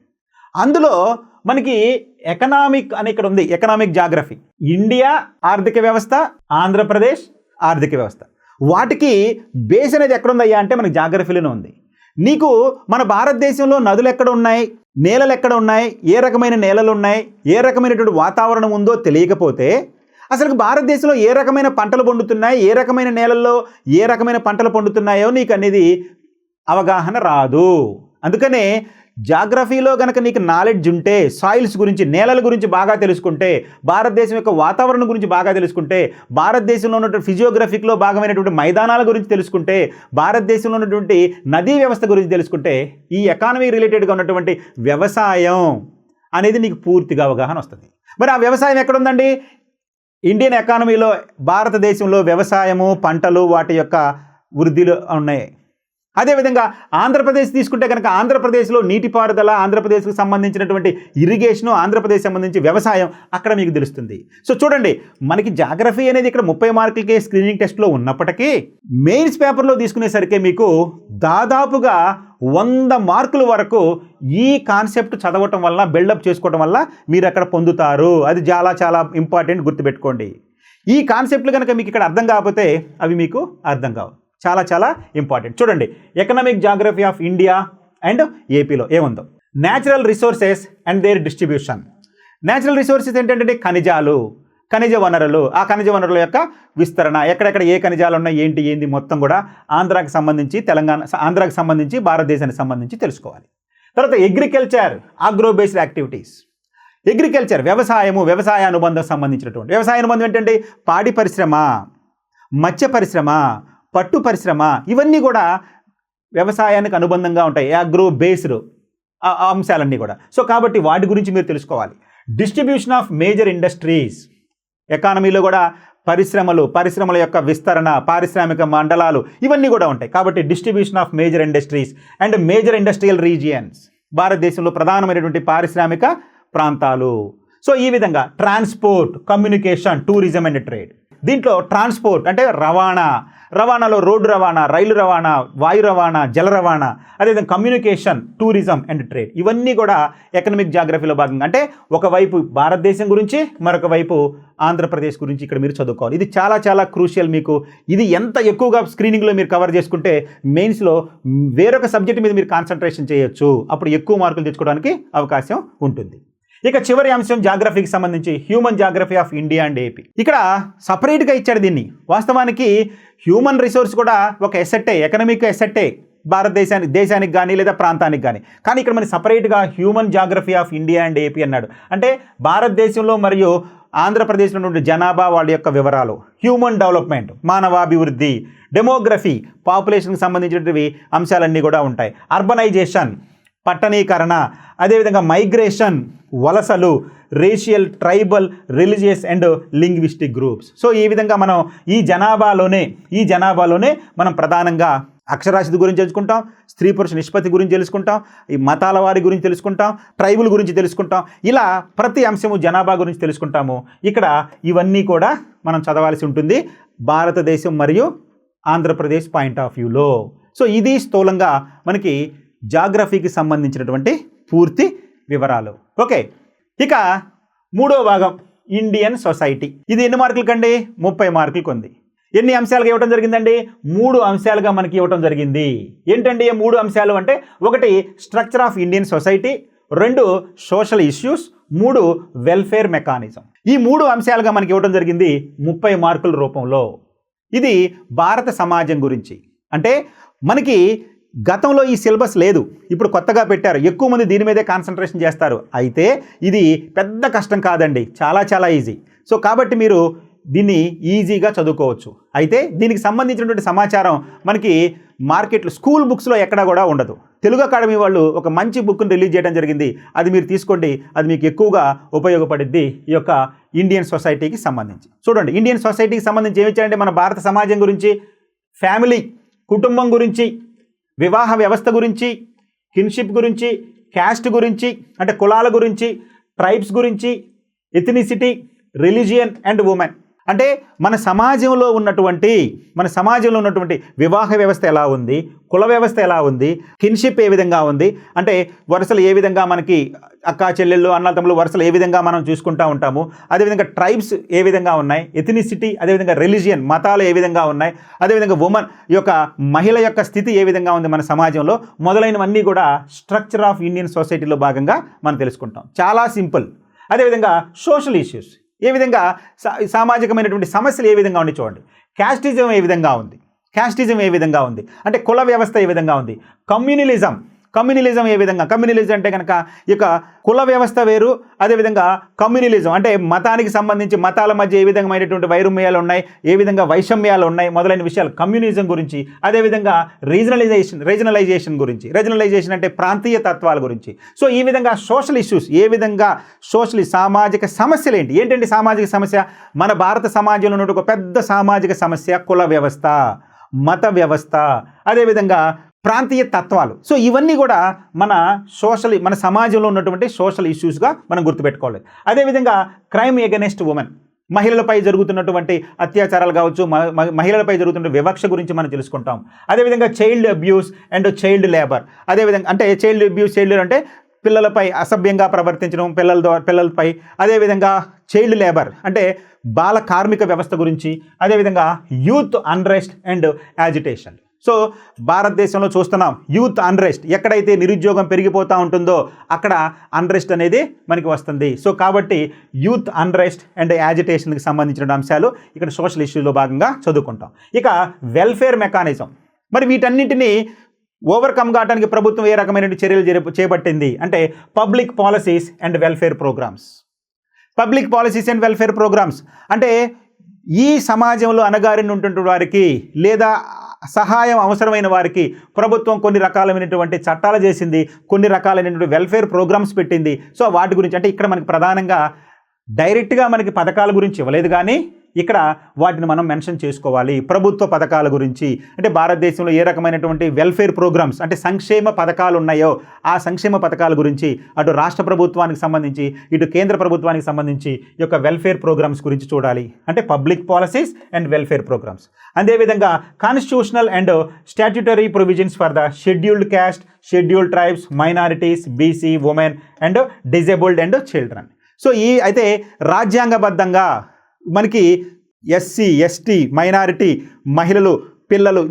అందులో మనకి ఎకనామిక్ అని ఇక్కడ ఉంది, ఎకనామిక్ జాగ్రఫీ. ఇండియా ఆర్థిక వ్యవస్థ, ఆంధ్రప్రదేశ్ ఆర్థిక వ్యవస్థ, వాటికి బేస్ అనేది ఎక్కడుందయ్యా అంటే మనకి జాగ్రఫీలోనే ఉంది. నీకు మన భారతదేశంలో నదులు ఎక్కడ ఉన్నాయి, నేలలు ఎక్కడ ఉన్నాయి, ఏ రకమైన నేలలు ఉన్నాయి, ఏ రకమైనటువంటి వాతావరణం ఉందో తెలియకపోతే అసలు భారతదేశంలో ఏ రకమైన పంటలు పండుతున్నాయి, ఏ రకమైన నేలల్లో ఏ రకమైన పంటలు పండుతున్నాయో నీకు అనేది అవగాహన రాదు. అందుకనే జాగ్రఫీలో కనుక నీకు నాలెడ్జ్ ఉంటే, సాయిల్స్ గురించి, నేలల గురించి బాగా తెలుసుకుంటే, భారతదేశం యొక్క వాతావరణం గురించి బాగా తెలుసుకుంటే, భారతదేశంలో ఉన్నటువంటి ఫిజియోగ్రఫిక్లో భాగమైనటువంటి మైదానాల గురించి తెలుసుకుంటే, భారతదేశంలో ఉన్నటువంటి నదీ వ్యవస్థ గురించి తెలుసుకుంటే, ఈ ఎకానమీ రిలేటెడ్గా ఉన్నటువంటి వ్యవసాయం అనేది నీకు పూర్తిగా అవగాహన వస్తుంది. మరి ఆ వ్యవసాయం ఎక్కడుందండి? ఇండియన్ ఎకానమీలో భారతదేశంలో వ్యవసాయము, పంటలు, వాటి యొక్క వృద్ధిలో ఉన్నాయి. అదేవిధంగా ఆంధ్రప్రదేశ్ తీసుకుంటే కనుక ఆంధ్రప్రదేశ్లో నీటిపారుదల, ఆంధ్రప్రదేశ్కి సంబంధించినటువంటి ఇరిగేషను, ఆంధ్రప్రదేశ్ సంబంధించి వ్యవసాయం అక్కడ మీకు తెలుస్తుంది. సో చూడండి, మనకి జాగ్రఫీ అనేది ఇక్కడ 30 మార్కులకే స్క్రీనింగ్ టెస్ట్లో ఉన్నప్పటికీ మెయిన్స్ పేపర్లో తీసుకునేసరికి మీకు దాదాపుగా 100 మార్కుల వరకు ఈ కాన్సెప్ట్ చదవటం వల్ల, బిల్డప్ చేసుకోవటం వల్ల మీరు అక్కడ పొందుతారు. అది చాలా చాలా ఇంపార్టెంట్, గుర్తుపెట్టుకోండి. ఈ కాన్సెప్ట్లు కనుక మీకు ఇక్కడ అర్థం కాకపోతే అవి మీకు అర్థం కావు. చాలా చాలా ఇంపార్టెంట్. చూడండి, economic geography of India and ఏపీలో ఏముందో, natural resources and their distribution. Natural resources ఏంటంటే ఖనిజాలు, ఖనిజ వనరులు, ఆ ఖనిజ వనరుల యొక్క విస్తరణ, ఎక్కడెక్కడ ఏ ఖనిజాలు ఉన్నాయి, ఏంటి మొత్తం కూడా ఆంధ్రాకి సంబంధించి, ఆంధ్రాకి సంబంధించి, భారతదేశానికి సంబంధించి తెలుసుకోవాలి. తర్వాత agriculture, agro based activities. Agriculture వ్యవసాయము, వ్యవసాయ అనుబంధం సంబంధించినటువంటి, వ్యవసాయ అనుబంధం ఏంటంటే పాడి పరిశ్రమ, మత్స్య పరిశ్రమ, పట్టు పరిశ్రమ, ఇవన్నీ కూడా వ్యవసాయానికి అనుబంధంగా ఉంటాయి, అగ్రో బేస్డ్ అంశాలన్నీ కూడా. సో కాబట్టి వాటి గురించి మీరు తెలుసుకోవాలి. డిస్ట్రిబ్యూషన్ ఆఫ్ మేజర్ ఇండస్ట్రీస్, ఎకానమీలో కూడా పరిశ్రమల యొక్క విస్తరణ, పారిశ్రామిక మండలాలు ఇవన్నీ కూడా ఉంటాయి. కాబట్టి distribution of major industries and major industrial regions, భారతదేశంలో ప్రధానమైనటువంటి పారిశ్రామిక ప్రాంతాలు. సో ఈ విధంగా transport, communication, tourism and trade. దీంట్లో ట్రాన్స్పోర్ట్ అంటే రవాణాలో రోడ్డు రవాణా, రైలు రవాణా, వాయు రవాణా, జల రవాణా, అదేవిధంగా కమ్యూనికేషన్, టూరిజం అండ్ ట్రేడ్, ఇవన్నీ కూడా ఎకనామిక్ జాగ్రఫీలో భాగంగా. అంటే ఒకవైపు భారతదేశం గురించి, మరొక వైపు ఆంధ్రప్రదేశ్ గురించి ఇక్కడ మీరు చదువుకోవాలి. ఇది చాలా చాలా క్రూషియల్. మీకు ఇది ఎంత ఎక్కువగా స్క్రీనింగ్లో మీరు కవర్ చేసుకుంటే మెయిన్స్లో వేరొక సబ్జెక్ట్ మీద మీరు కాన్సన్ట్రేషన్ చేయొచ్చు, అప్పుడు ఎక్కువ మార్కులు తెచ్చుకోవడానికి అవకాశం ఉంటుంది. ఇక చివరి అంశం జాగ్రఫీకి సంబంధించి human geography of India and AP. ఇక్కడ సపరేట్గా ఇచ్చాడు దీన్ని. వాస్తవానికి హ్యూమన్ రిసోర్స్ కూడా ఒక ఎసెట్టే, ఎకనామిక్ ఎసెట్టే దేశానికి కానీ లేదా ప్రాంతానికి కానీ. కానీ ఇక్కడ మనకి సపరేట్గా human geography of India and AP అన్నాడు. అంటే భారతదేశంలో మరియు ఆంధ్రప్రదేశ్లో నుండి జనాభా, వాళ్ళ యొక్క వివరాలు, హ్యూమన్ డెవలప్మెంట్, మానవాభివృద్ధి, డెమోగ్రఫీ, పాపులేషన్కి సంబంధించినవి అంశాలన్నీ కూడా ఉంటాయి. అర్బనైజేషన్, పట్టణీకరణ, అదేవిధంగా మైగ్రేషన్, వలసలు, racial, tribal, religious and linguistic groups. So ఈ విధంగా మనం ఈ జనాభాలోనే మనం ప్రధానంగా అక్షరాస్యత గురించి తెలుసుకుంటాం, స్త్రీ పురుష నిష్పత్తి గురించి తెలుసుకుంటాం, ఈ మతాల వారి గురించి తెలుసుకుంటాం, ట్రైబుల్ గురించి తెలుసుకుంటాం. ఇలా ప్రతి అంశము జనాభా గురించి తెలుసుకుంటాము. ఇక్కడ ఇవన్నీ కూడా మనం చదవాల్సి ఉంటుంది భారతదేశం మరియు ఆంధ్రప్రదేశ్ పాయింట్ ఆఫ్ వ్యూలో. సో ఇది స్థూలంగా మనకి జాగ్రఫీకి సంబంధించినటువంటి పూర్తి వివరాలు. ఓకే, ఇక మూడో భాగం ఇండియన్ సొసైటీ. ఇది ఎన్ని మార్కులు కండి? 30 మార్కులకు ఉంది. ఎన్ని అంశాలుగా ఇవ్వడం జరిగిందండి? 3 అంశాలుగా మనకి ఇవ్వడం జరిగింది. ఏంటండి 3 అంశాలు అంటే, 1 structure of Indian society, 2 social issues, 3 welfare mechanism. ఈ 3 అంశాలుగా మనకి ఇవ్వడం జరిగింది 30 మార్కుల రూపంలో. ఇది భారత సమాజం గురించి. అంటే మనకి గతంలో ఈ సిలబస్ లేదు, ఇప్పుడు కొత్తగా పెట్టారు. ఎక్కువ మంది దీని మీదే కాన్సన్ట్రేషన్ చేస్తారు. అయితే ఇది పెద్ద కష్టం కాదండి, చాలా చాలా ఈజీ. సో కాబట్టి మీరు దీన్ని ఈజీగా చదువుకోవచ్చు. అయితే దీనికి సంబంధించినటువంటి సమాచారం మనకి మార్కెట్లో, స్కూల్ బుక్స్లో ఎక్కడా కూడా ఉండదు. తెలుగు అకాడమీ వాళ్ళు ఒక మంచి బుక్ని రిలీజ్ చేయడం జరిగింది. అది మీరు తీసుకోండి, అది మీకు ఎక్కువగా ఉపయోగపడుద్ది ఈ యొక్క ఇండియన్ సొసైటీకి సంబంధించి. చూడండి, ఇండియన్ సొసైటీకి సంబంధించి ఏమి ఇచ్చారంటే, మన భారత సమాజం గురించి, ఫ్యామిలీ, కుటుంబం గురించి, వివాహ వ్యవస్థ గురించి, కిన్షిప్ గురించి, క్యాస్ట్ గురించి అంటే కులాల గురించి, ట్రైబ్స్ గురించి, ఎథనిసిటీ, రిలీజియన్ అండ్ ఉమెన్. అంటే మన సమాజంలో ఉన్నటువంటి వివాహ వ్యవస్థ ఎలా ఉంది, కుల వ్యవస్థ ఎలా ఉంది, కిన్షిప్ ఏ విధంగా ఉంది, అంటే వరుసలు ఏ విధంగా మనకి అక్కా చెల్లెళ్ళు అన్న తమ్ముళ్ళు వరుసలు ఏ విధంగా మనం చూసుకుంటూ ఉంటాము, అదేవిధంగా ట్రైబ్స్ ఏ విధంగా ఉన్నాయి, ఎథనిసిటీ, అదేవిధంగా రిలీజియన్ మతాలు ఏ విధంగా ఉన్నాయి, అదేవిధంగా ఉమెన్ యొక్క మహిళ యొక్క స్థితి ఏ విధంగా ఉంది మన సమాజంలో, మొదలైనవన్నీ కూడా స్ట్రక్చర్ ఆఫ్ ఇండియన్ సొసైటీలో భాగంగా మనం తెలుసుకుంటాం. చాలా సింపుల్. అదేవిధంగా సోషల్ ఇష్యూస్ ఏ విధంగా, సామాజికమైనటువంటి సమస్యలు ఏ విధంగా ఉన్నాయి చూడండి. క్యాస్టిజం ఏ విధంగా ఉంది, అంటే కుల వ్యవస్థ ఏ విధంగా ఉంది. కమ్యూనలిజం ఏ విధంగా, కమ్యూనలిజం అంటే కనుక ఇక కుల వ్యవస్థ వేరు, అదేవిధంగా కమ్యూనలిజం అంటే మతానికి సంబంధించి మతాల మధ్య ఏ విధమైనటువంటి వైరుమ్యాలు ఉన్నాయి, ఏ విధంగా వైషమ్యాలు ఉన్నాయి, మొదలైన విషయాలు కమ్యూనిజం గురించి. అదేవిధంగా రీజనలైజేషన్ గురించి, రీజనలైజేషన్ అంటే ప్రాంతీయ తత్వాల గురించి. సో ఈ విధంగా సోషల్ ఇష్యూస్ ఏ విధంగా, సామాజిక సమస్యలు ఏంటంటే సామాజిక సమస్య మన భారత సమాజంలో ఉన్న ఒక పెద్ద సామాజిక సమస్య కుల వ్యవస్థ, మత వ్యవస్థ, అదేవిధంగా ప్రాంతీయ తత్వాలు. సో ఇవన్నీ కూడా మన సమాజంలో ఉన్నటువంటి సోషల్ ఇష్యూస్గా మనం గుర్తుపెట్టుకోవాలి. అదేవిధంగా క్రైమ్ ఎగెనెస్ట్ ఉమెన్, మహిళలపై జరుగుతున్నటువంటి అత్యాచారాలు కావచ్చు, మహిళలపై జరుగుతున్న వివక్ష గురించి మనం తెలుసుకుంటాం. అదేవిధంగా child abuse and child labour, అదేవిధంగా అంటే చైల్డ్ అబ్యూస్, అంటే పిల్లలపై అసభ్యంగా ప్రవర్తించడం పిల్లలపై, అదేవిధంగా చైల్డ్ లేబర్ అంటే బాల కార్మిక వ్యవస్థ గురించి, అదేవిధంగా youth unrest and agitation. So భారతదేశంలో చూస్తున్నాం యూత్ అన్రెస్ట్, ఎక్కడైతే నిరుద్యోగం పెరిగిపోతూ ఉంటుందో అక్కడ అన్రెస్ట్ అనేది మనకి వస్తుంది. సో కాబట్టి యూత్ అన్రెస్ట్ అండ్ యాజిటేషన్కి సంబంధించిన అంశాలు ఇక్కడ సోషల్ ఇష్యూలో భాగంగా చదువుకుంటాం. ఇక వెల్ఫేర్ మెకానిజం, మరి వీటన్నిటినీ ఓవర్కమ్ కావడానికి ప్రభుత్వం ఏ రకమైన చర్యలు చేపట్టింది అంటే public policies and welfare programmes. అంటే ఈ సమాజంలో అణగారిన ఉంటున్న వారికి లేదా సహాయం అవసరమైన వారికి ప్రభుత్వం కొన్ని రకాలైనటువంటి చట్టాలు చేసింది, కొన్ని రకాలైనటువంటి వెల్ఫేర్ ప్రోగ్రామ్స్ పెట్టింది. సో వాటి గురించి అంటే ఇక్కడ మనకి ప్రధానంగా డైరెక్ట్గా మనకి పథకాల గురించి ఇవ్వలేదు, కానీ ఇక్కడ వాటిని మనం మెన్షన్ చేసుకోవాలి. ప్రభుత్వ పథకాల గురించి అంటే భారతదేశంలో ఏ రకమైనటువంటి వెల్ఫేర్ ప్రోగ్రామ్స్ అంటే సంక్షేమ పథకాలు ఉన్నాయో ఆ సంక్షేమ పథకాల గురించి అటు రాష్ట్ర ప్రభుత్వానికి సంబంధించి ఇటు కేంద్ర ప్రభుత్వానికి సంబంధించి ఈ యొక్క వెల్ఫేర్ ప్రోగ్రామ్స్ గురించి చూడాలి. అంటే public policies and welfare programmes. అదేవిధంగా constitutional and statutory provisions for the scheduled caste, scheduled tribes, minorities, BC, women and disabled and children. So అయితే రాజ్యాంగబద్ధంగా మనకి ఎస్సీ, ఎస్టీ, మైనారిటీ, మహిళలు, పిల్లలు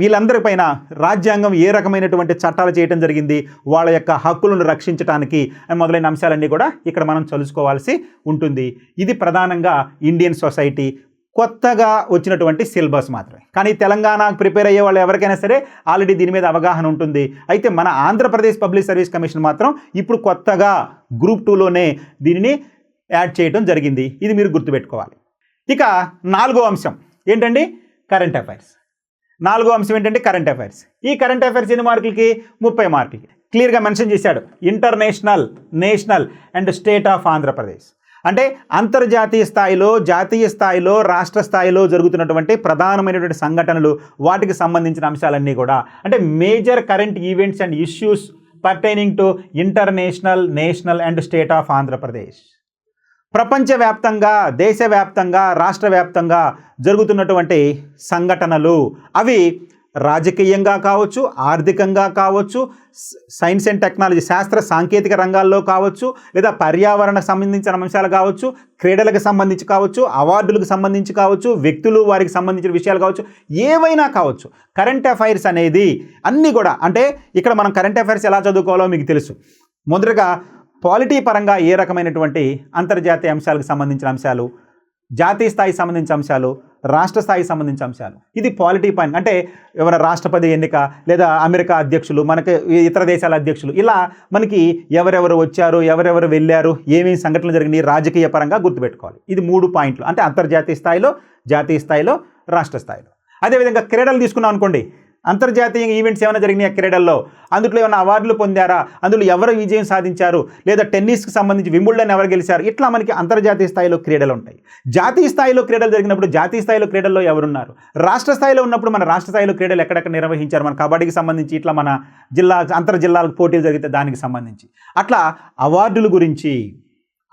వీళ్ళందరిపైన రాజ్యాంగం ఏ రకమైనటువంటి చట్టాలు చేయడం జరిగింది, వాళ్ళ యొక్క హక్కులను రక్షించడానికి మొదలైన అంశాలన్నీ కూడా ఇక్కడ మనం తెలుసుకోవాల్సి ఉంటుంది. ఇది ప్రధానంగా ఇండియన్ సొసైటీ కొత్తగా వచ్చినటువంటి సిలబస్ మాత్రమే. కానీ తెలంగాణకు ప్రిపేర్ అయ్యే వాళ్ళు ఎవరికైనా సరే ఆల్రెడీ దీని మీద అవగాహన ఉంటుంది. అయితే మన ఆంధ్రప్రదేశ్ పబ్లిక్ సర్వీస్ కమిషన్ మాత్రం ఇప్పుడు కొత్తగా గ్రూప్ 2లోనే దీనిని యాడ్ చేయడం జరిగింది. ఇది మీరు గుర్తుపెట్టుకోవాలి. ఇక 4వ అంశం ఏంటండి, కరెంట్ అఫైర్స్. 4వ అంశం ఏంటంటే కరెంట్ అఫైర్స్. ఈ కరెంట్ అఫైర్స్ ఎన్ని మార్కులకి? 30 మార్కులకి. క్లియర్గా మెన్షన్ చేశాడు international, national and state of Andhra Pradesh. అంటే అంతర్జాతీయ స్థాయిలో, జాతీయ స్థాయిలో, రాష్ట్ర స్థాయిలో జరుగుతున్నటువంటి ప్రధానమైనటువంటి సంఘటనలు, వాటికి సంబంధించిన అంశాలన్నీ కూడా అంటే major current events and issues pertaining to international, national and state of Andhra Pradesh. ప్రపంచవ్యాప్తంగా, దేశవ్యాప్తంగా, రాష్ట్ర వ్యాప్తంగా జరుగుతున్నటువంటి సంఘటనలు అవి రాజకీయంగా కావచ్చు, ఆర్థికంగా కావచ్చు, సైన్స్ అండ్ టెక్నాలజీ, శాస్త్ర సాంకేతిక రంగాల్లో కావచ్చు, లేదా పర్యావరణకు సంబంధించిన అంశాలు కావచ్చు, క్రీడలకు సంబంధించి కావచ్చు, అవార్డులకు సంబంధించి కావచ్చు, వ్యక్తులు వారికి సంబంధించిన విషయాలు కావచ్చు, ఏవైనా కావచ్చు. కరెంట్ అఫైర్స్ అనేది అన్నీ కూడా అంటే ఇక్కడ మనం కరెంట్ అఫైర్స్ ఎలా చదువుకోవాలో మీకు తెలుసు. మొదటగా పాలిటీ పరంగా ఏ రకమైనటువంటి అంతర్జాతీయ అంశాలకు సంబంధించిన అంశాలు, జాతీయ స్థాయికి సంబంధించిన అంశాలు, రాష్ట్ర స్థాయికి సంబంధించిన అంశాలు. ఇది పాలిటీ పైన అంటే ఎవరైనా రాష్ట్రపతి ఎన్నిక లేదా అమెరికా అధ్యక్షులు, మనకి ఇతర దేశాల అధ్యక్షులు, ఇలా మనకి ఎవరెవరు వచ్చారు, ఎవరెవరు వెళ్ళారు, ఏమేమి సంఘటనలు జరిగినాయి రాజకీయ పరంగా గుర్తుపెట్టుకోవాలి. ఇది 3 పాయింట్లు. అంటే అంతర్జాతీయ స్థాయిలో, జాతీయ స్థాయిలో, రాష్ట్ర స్థాయిలో. అదేవిధంగా క్రీడలు తీసుకున్నాం అనుకోండి, అంతర్జాతీయ ఈవెంట్స్ ఏమైనా జరిగినాయి క్రీడల్లో, అందులో ఏమైనా అవార్డులు పొందారా, అందులో ఎవరు విజయం సాధించారు, లేదా టెన్నిస్కి సంబంధించి వింబుల్డన్ ఎవరు గెలిచారు, ఇట్లా మనకి అంతర్జాతీయ స్థాయిలో క్రీడలు ఉంటాయి. జాతీయ స్థాయిలో క్రీడలు జరిగినప్పుడు జాతీయ స్థాయిలో క్రీడల్లో ఎవరున్నారు, రాష్ట్ర స్థాయిలో ఉన్నప్పుడు మన రాష్ట్ర స్థాయిలో క్రీడలు ఎక్కడెక్కడ నిర్వహించారు, మన కబడ్డీకి సంబంధించి ఇట్లా మన జిల్లా అంతర్ జిల్లాలకు పోటీలు జరిగితే దానికి సంబంధించి అట్లా అవార్డుల గురించి,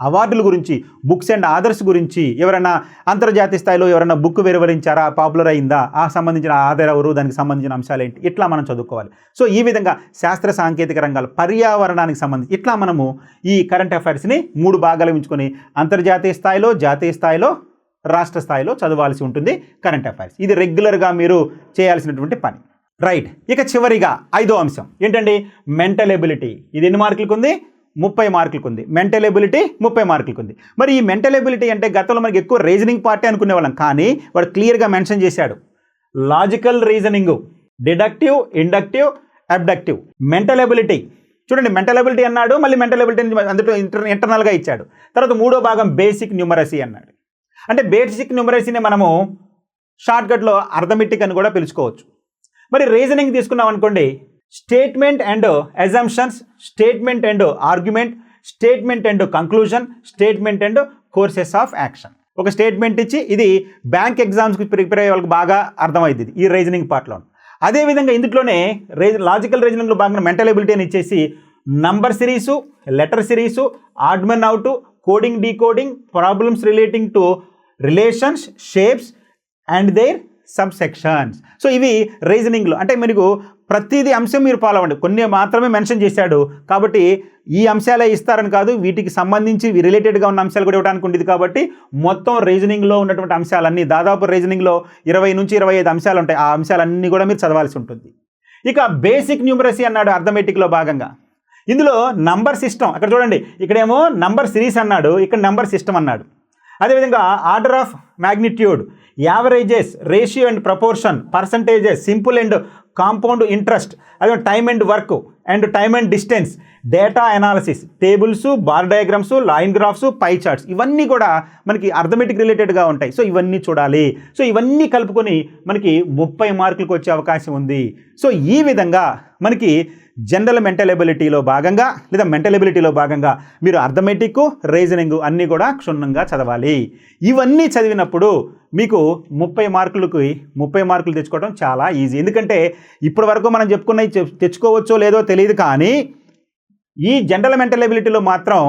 అవార్డుల గురించి, బుక్స్ అండ్ ఆథర్స్ గురించి, ఎవరైనా అంతర్జాతీయ స్థాయిలో ఎవరైనా బుక్ వెలువరించారా, పాపులర్ అయిందా, ఆ సంబంధించిన ఆధార్ ఎవరు, దానికి సంబంధించిన అంశాలు ఏంటి, ఇట్లా మనం చదువుకోవాలి. సో ఈ విధంగా శాస్త్ర సాంకేతిక రంగాలు, పర్యావరణానికి సంబంధించి ఇట్లా మనము ఈ కరెంట్ అఫైర్స్ని 3 భాగాలు ఉంచుకొని అంతర్జాతీయ స్థాయిలో, జాతీయ స్థాయిలో, రాష్ట్ర స్థాయిలో చదవాల్సి ఉంటుంది కరెంట్ అఫైర్స్. ఇది రెగ్యులర్గా మీరు చేయాల్సినటువంటి పని. రైట్, ఇక చివరిగా 5వ అంశం ఏంటండి, మెంటల్ ఎబిలిటీ. ఇది ఎన్ని మార్కులకు ఉంది? 30 మార్కులకు ఉంది. మెంటల్ ఎబిలిటీ 30 మార్కులకు ఉంది. మరి ఈ మెంటల్ ఎబిలిటీ అంటే గతంలో మనకి ఎక్కువ రీజనింగ్ పార్టీ అనుకునే వాళ్ళం, కానీ వాడు క్లియర్గా మెన్షన్ చేశాడు logical reasoning, deductive, inductive, abductive. Mental ability చూడండి, మెంటల్ ఎబిలిటీ అన్నాడు, మళ్ళీ మెంటల్ ఎబిలిటీ అందులో ఇంటర్నల్గా ఇచ్చాడు. తర్వాత 3వ భాగం బేసిక్ న్యూమరసీ అన్నాడు. అంటే బేసిక్ న్యూమరసీని మనము షార్ట్కట్లో అర్థమెటిక్ అని కూడా పిలుచుకోవచ్చు. మరి రీజనింగ్ తీసుకున్నాం అనుకోండి, statement and assumptions, statement and argument, statement and conclusion, statement and courses of action. ఒక స్టేట్మెంట్ ఇచ్చి ఇది బ్యాంక్ ఎగ్జామ్స్కి ప్రిపేర్ అయ్యే వాళ్ళకి బాగా అర్థమైంది ఈ రీజనింగ్ పార్ట్లో. అదేవిధంగా ఇందులోనే లాజికల్ రీజనింగ్లో భాగంగా మెంటల్ ఎబిలిటీ అని ఇచ్చేసి number series, letter series, odd man out, coding, decoding, problems relating to relations, shapes and their subsections. So ఇవి రీజనింగ్లో. అంటే మీకు ప్రతిదీ అంశం మీరు ఫాలో అవ్వండి, కొన్ని మాత్రమే మెన్షన్ చేశాడు కాబట్టి ఈ అంశాలే ఇస్తారని కాదు, వీటికి సంబంధించి రిలేటెడ్గా ఉన్న అంశాలు కూడా ఇవ్వడానికి ఉండేది. కాబట్టి మొత్తం రీజనింగ్లో ఉన్నటువంటి అంశాలన్నీ, దాదాపు రీజనింగ్లో 20 నుంచి 25 అంశాలు ఉంటాయి. ఆ అంశాలన్నీ కూడా మీరు చదవాల్సి ఉంటుంది. ఇక బేసిక్ న్యూమరసీ అన్నాడు అర్థమెటిక్లో భాగంగా. ఇందులో నంబర్ సిస్టమ్, అక్కడ చూడండి, ఇక్కడేమో నంబర్ సిరీస్ అన్నాడు, ఇక్కడ నంబర్ సిస్టమ్ అన్నాడు. అదేవిధంగా order of magnitude, averages, ratio and proportion, percentages, simple and compound interest, అదే time and work and time and distance, data analysis, tables, bar diagrams, line graphs, pie charts, ఇవన్నీ కూడా మనకి arithmetic రిలేటెడ్గా ఉంటాయి. So ఇవన్నీ చూడాలి. సో ఇవన్నీ కలుపుకొని మనకి 30 మార్కులకు వచ్చే అవకాశం ఉంది. సో ఈ విధంగా మనకి జనరల్ మెంటల్ ఎబిలిటీలో భాగంగా లేదా మెంటల్ ఎబిలిటీలో భాగంగా మీరు అర్థమెటిక్, రీజనింగ్ అన్నీ కూడా క్షుణ్ణంగా చదవాలి. ఇవన్నీ చదివినప్పుడు మీకు 30 మార్కులు తెచ్చుకోవడం చాలా ఈజీ. ఎందుకంటే ఇప్పటి వరకు మనం చెప్పుకున్నవి తెచ్చుకోవచ్చో లేదో తెలియదు, కానీ ఈ జనరల్ మెంటల్ ఎబిలిటీలో మాత్రం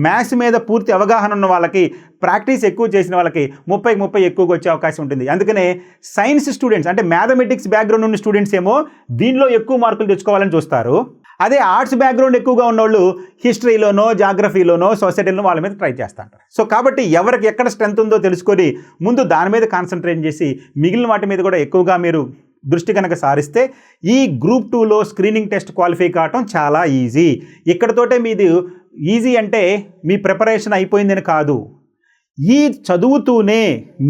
మ్యాథ్స్ మీద పూర్తి అవగాహన ఉన్న వాళ్ళకి, ప్రాక్టీస్ ఎక్కువ చేసిన వాళ్ళకి 30 ఎక్కువగా వచ్చే అవకాశం ఉంటుంది. అందుకనే సైన్స్ స్టూడెంట్స్ అంటే మ్యాథమెటిక్స్ బ్యాక్గ్రౌండ్ ఉన్న స్టూడెంట్స్ ఏమో దీనిలో ఎక్కువ మార్కులు తెచ్చుకోవాలని చూస్తారు. అదే ఆర్ట్స్ బ్యాక్గ్రౌండ్ ఎక్కువగా ఉన్నోళ్ళు హిస్టరీలోనో, జాగ్రఫీలోనో, సొసైటీలోనో వాళ్ళ మీద ట్రై చేస్తుంటారు. సో కాబట్టి ఎవరికి ఎక్కడ స్ట్రెంత్ ఉందో తెలుసుకొని ముందు దాని మీద కాన్సన్ట్రేట్ చేసి మిగిలిన వాటి మీద కూడా ఎక్కువగా మీరు దృష్టి కనుక సారిస్తే ఈ గ్రూప్ 2లో స్క్రీనింగ్ టెస్ట్ క్వాలిఫై కావటం చాలా ఈజీ. ఇక్కడతోటే మీది ఈజీ అంటే మీ ప్రిపరేషన్ అయిపోయిందని కాదు, ఈ చదువుతూనే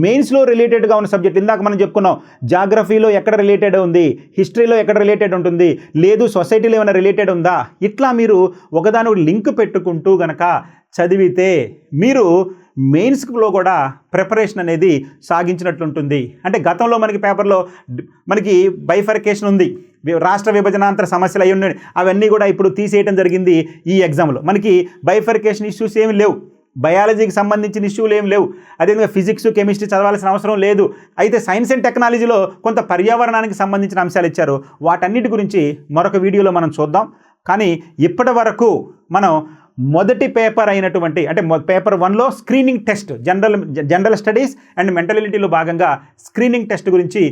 మెయిన్స్లో రిలేటెడ్గా ఉన్న సబ్జెక్ట్, ఇందాక మనం చెప్పుకున్నాం జాగ్రఫీలో ఎక్కడ రిలేటెడ్ ఉంది, హిస్టరీలో ఎక్కడ రిలేటెడ్ ఉంటుంది, లేదు సొసైటీలో ఏమైనా రిలేటెడ్ ఉందా, ఇట్లా మీరు ఒకదాని లింక్ పెట్టుకుంటూ గనక చదివితే మీరు మెయిన్స్లో కూడా ప్రిపరేషన్ అనేది సాగించినట్లుంటుంది. అంటే గతంలో మనకి పేపర్లో మనకి బైఫర్కేషన్ ఉంది, రాష్ట్ర విభజనాంతర సమస్యలు అయి ఉన్నాయి, అవన్నీ కూడా ఇప్పుడు తీసేయడం జరిగింది. ఈ ఎగ్జామ్లో మనకి బైఫర్కేషన్ ఇష్యూస్ ఏమి లేవు, బయాలజీకి సంబంధించిన ఇష్యూలు ఏం లేవు, అదేవిధంగా ఫిజిక్స్, కెమిస్ట్రీ చదవాల్సిన అవసరం లేదు. అయితే సైన్స్ అండ్ టెక్నాలజీలో కొంత పర్యావరణానికి సంబంధించిన అంశాలు ఇచ్చారు, వాటన్నిటి గురించి మరొక వీడియోలో మనం చూద్దాం. కానీ ఇప్పటి వరకు మనం మొదటి పేపర్ అయినటువంటి అంటే పేపర్ 1లో screening test, general studies and మెంటలిటీలో భాగంగా స్క్రీనింగ్ టెస్ట్ గురించి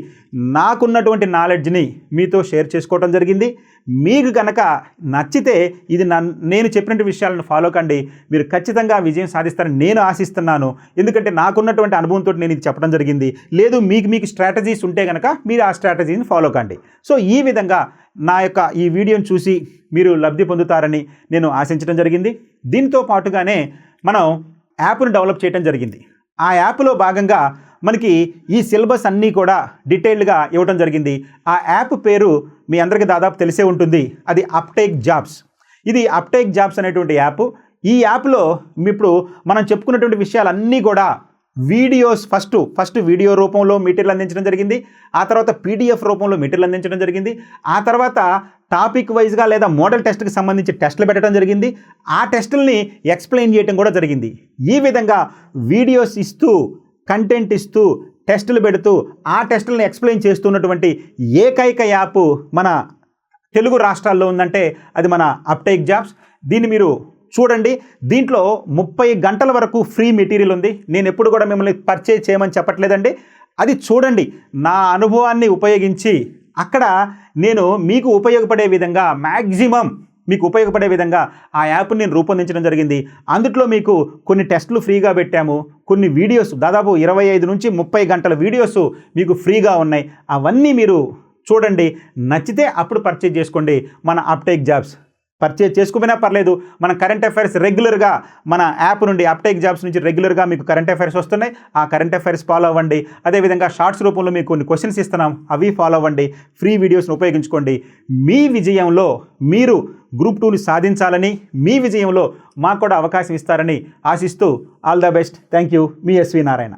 నాకున్నటువంటి నాలెడ్జ్ని మీతో షేర్ చేసుకోవడం జరిగింది. మీకు కనుక నచ్చితే ఇది నేను చెప్పినటువంటి విషయాలను ఫాలో కండి, మీరు ఖచ్చితంగా విజయం సాధిస్తారని నేను ఆశిస్తున్నాను. ఎందుకంటే నాకున్నటువంటి అనుభవంతో నేను ఇది చెప్పడం జరిగింది. లేదు మీకు స్ట్రాటజీస్ ఉంటే కనుక మీరు ఆ స్ట్రాటజీని ఫాలో కండి. సో ఈ విధంగా నా యొక్క ఈ వీడియోని చూసి మీరు లబ్ధి పొందుతారని నేను ఆశించడం జరిగింది. దీంతో పాటుగానే మనం యాప్ను డెవలప్ చేయడం జరిగింది. ఆ యాప్లో భాగంగా మనకి ఈ సిలబస్ అన్నీ కూడా డీటెయిల్డ్గా ఇవ్వడం జరిగింది. ఆ యాప్ పేరు మీ అందరికీ దాదాపు తెలిసే ఉంటుంది, అది అప్టేక్ జాబ్స్. ఇది అప్టేక్ జాబ్స్ అనేటువంటి యాప్. ఈ యాప్లో ఇప్పుడు మనం చెప్పుకున్నటువంటి విషయాలన్నీ కూడా వీడియోస్ ఫస్ట్ వీడియో రూపంలో మెటీరియల్ అందించడం జరిగింది, ఆ తర్వాత పీడిఎఫ్ రూపంలో మెటీరియల్ అందించడం జరిగింది, ఆ తర్వాత టాపిక్ వైజ్గా లేదా మోడల్ టెస్ట్కి సంబంధించి టెస్టులు పెట్టడం జరిగింది, ఆ టెస్టుల్ని ఎక్స్ప్లెయిన్ చేయడం కూడా జరిగింది. ఈ విధంగా వీడియోస్ ఇస్తూ, కంటెంట్ ఇస్తూ, టెస్టులు పెడుతూ, ఆ టెస్టులను ఎక్స్ప్లెయిన్ చేస్తున్నటువంటి ఏకైక యాప్ మన తెలుగు రాష్ట్రాల్లో ఉందంటే అది మన అప్టేక్ జాబ్స్. దీన్ని మీరు చూడండి. దీంట్లో 30 గంటల వరకు ఫ్రీ మెటీరియల్ ఉంది. నేను ఎప్పుడు కూడా మిమ్మల్ని పర్చేజ్ చేయమని చెప్పట్లేదండి. అది చూడండి. నా అనుభవాన్ని ఉపయోగించి అక్కడ నేను మీకు ఉపయోగపడే విధంగా మ్యాక్సిమం మీకు ఉపయోగపడే విధంగా ఆ యాప్ని నేను రూపొందించడం జరిగింది. అందుట్లో మీకు కొన్ని టెస్టులు ఫ్రీగా పెట్టాము, కొన్ని వీడియోస్ దాదాపు 25 నుంచి 30 గంటల వీడియోస్ మీకు ఫ్రీగా ఉన్నాయి. అవన్నీ మీరు చూడండి, నచ్చితే అప్పుడు పర్చేజ్ చేసుకోండి. మన అప్టేక్ జాబ్స్ పర్చేజ్ చేసుకోమైనా పర్లేదు, మన కరెంట్ అఫైర్స్ రెగ్యులర్గా మన యాప్ నుండి అప్టేక్ జాబ్స్ నుంచి రెగ్యులర్గా మీకు కరెంట్ అఫైర్స్ వస్తున్నాయి. ఆ కరెంట్ అఫైర్స్ ఫాలో అవ్వండి. అదేవిధంగా షార్ట్స్ రూపంలో మీకు కొన్ని క్వశ్చన్స్ ఇస్తున్నాం, అవి ఫాలో అవ్వండి. ఫ్రీ వీడియోస్ని ఉపయోగించుకోండి. మీ విజయంలో మీరు గ్రూప్ 2ని సాధించాలని, మీ విజయంలో మాకు కూడా అవకాశం ఇస్తారని ఆశిస్తూ all the best. Thank you. మీ ఎస్వి నారాయణ.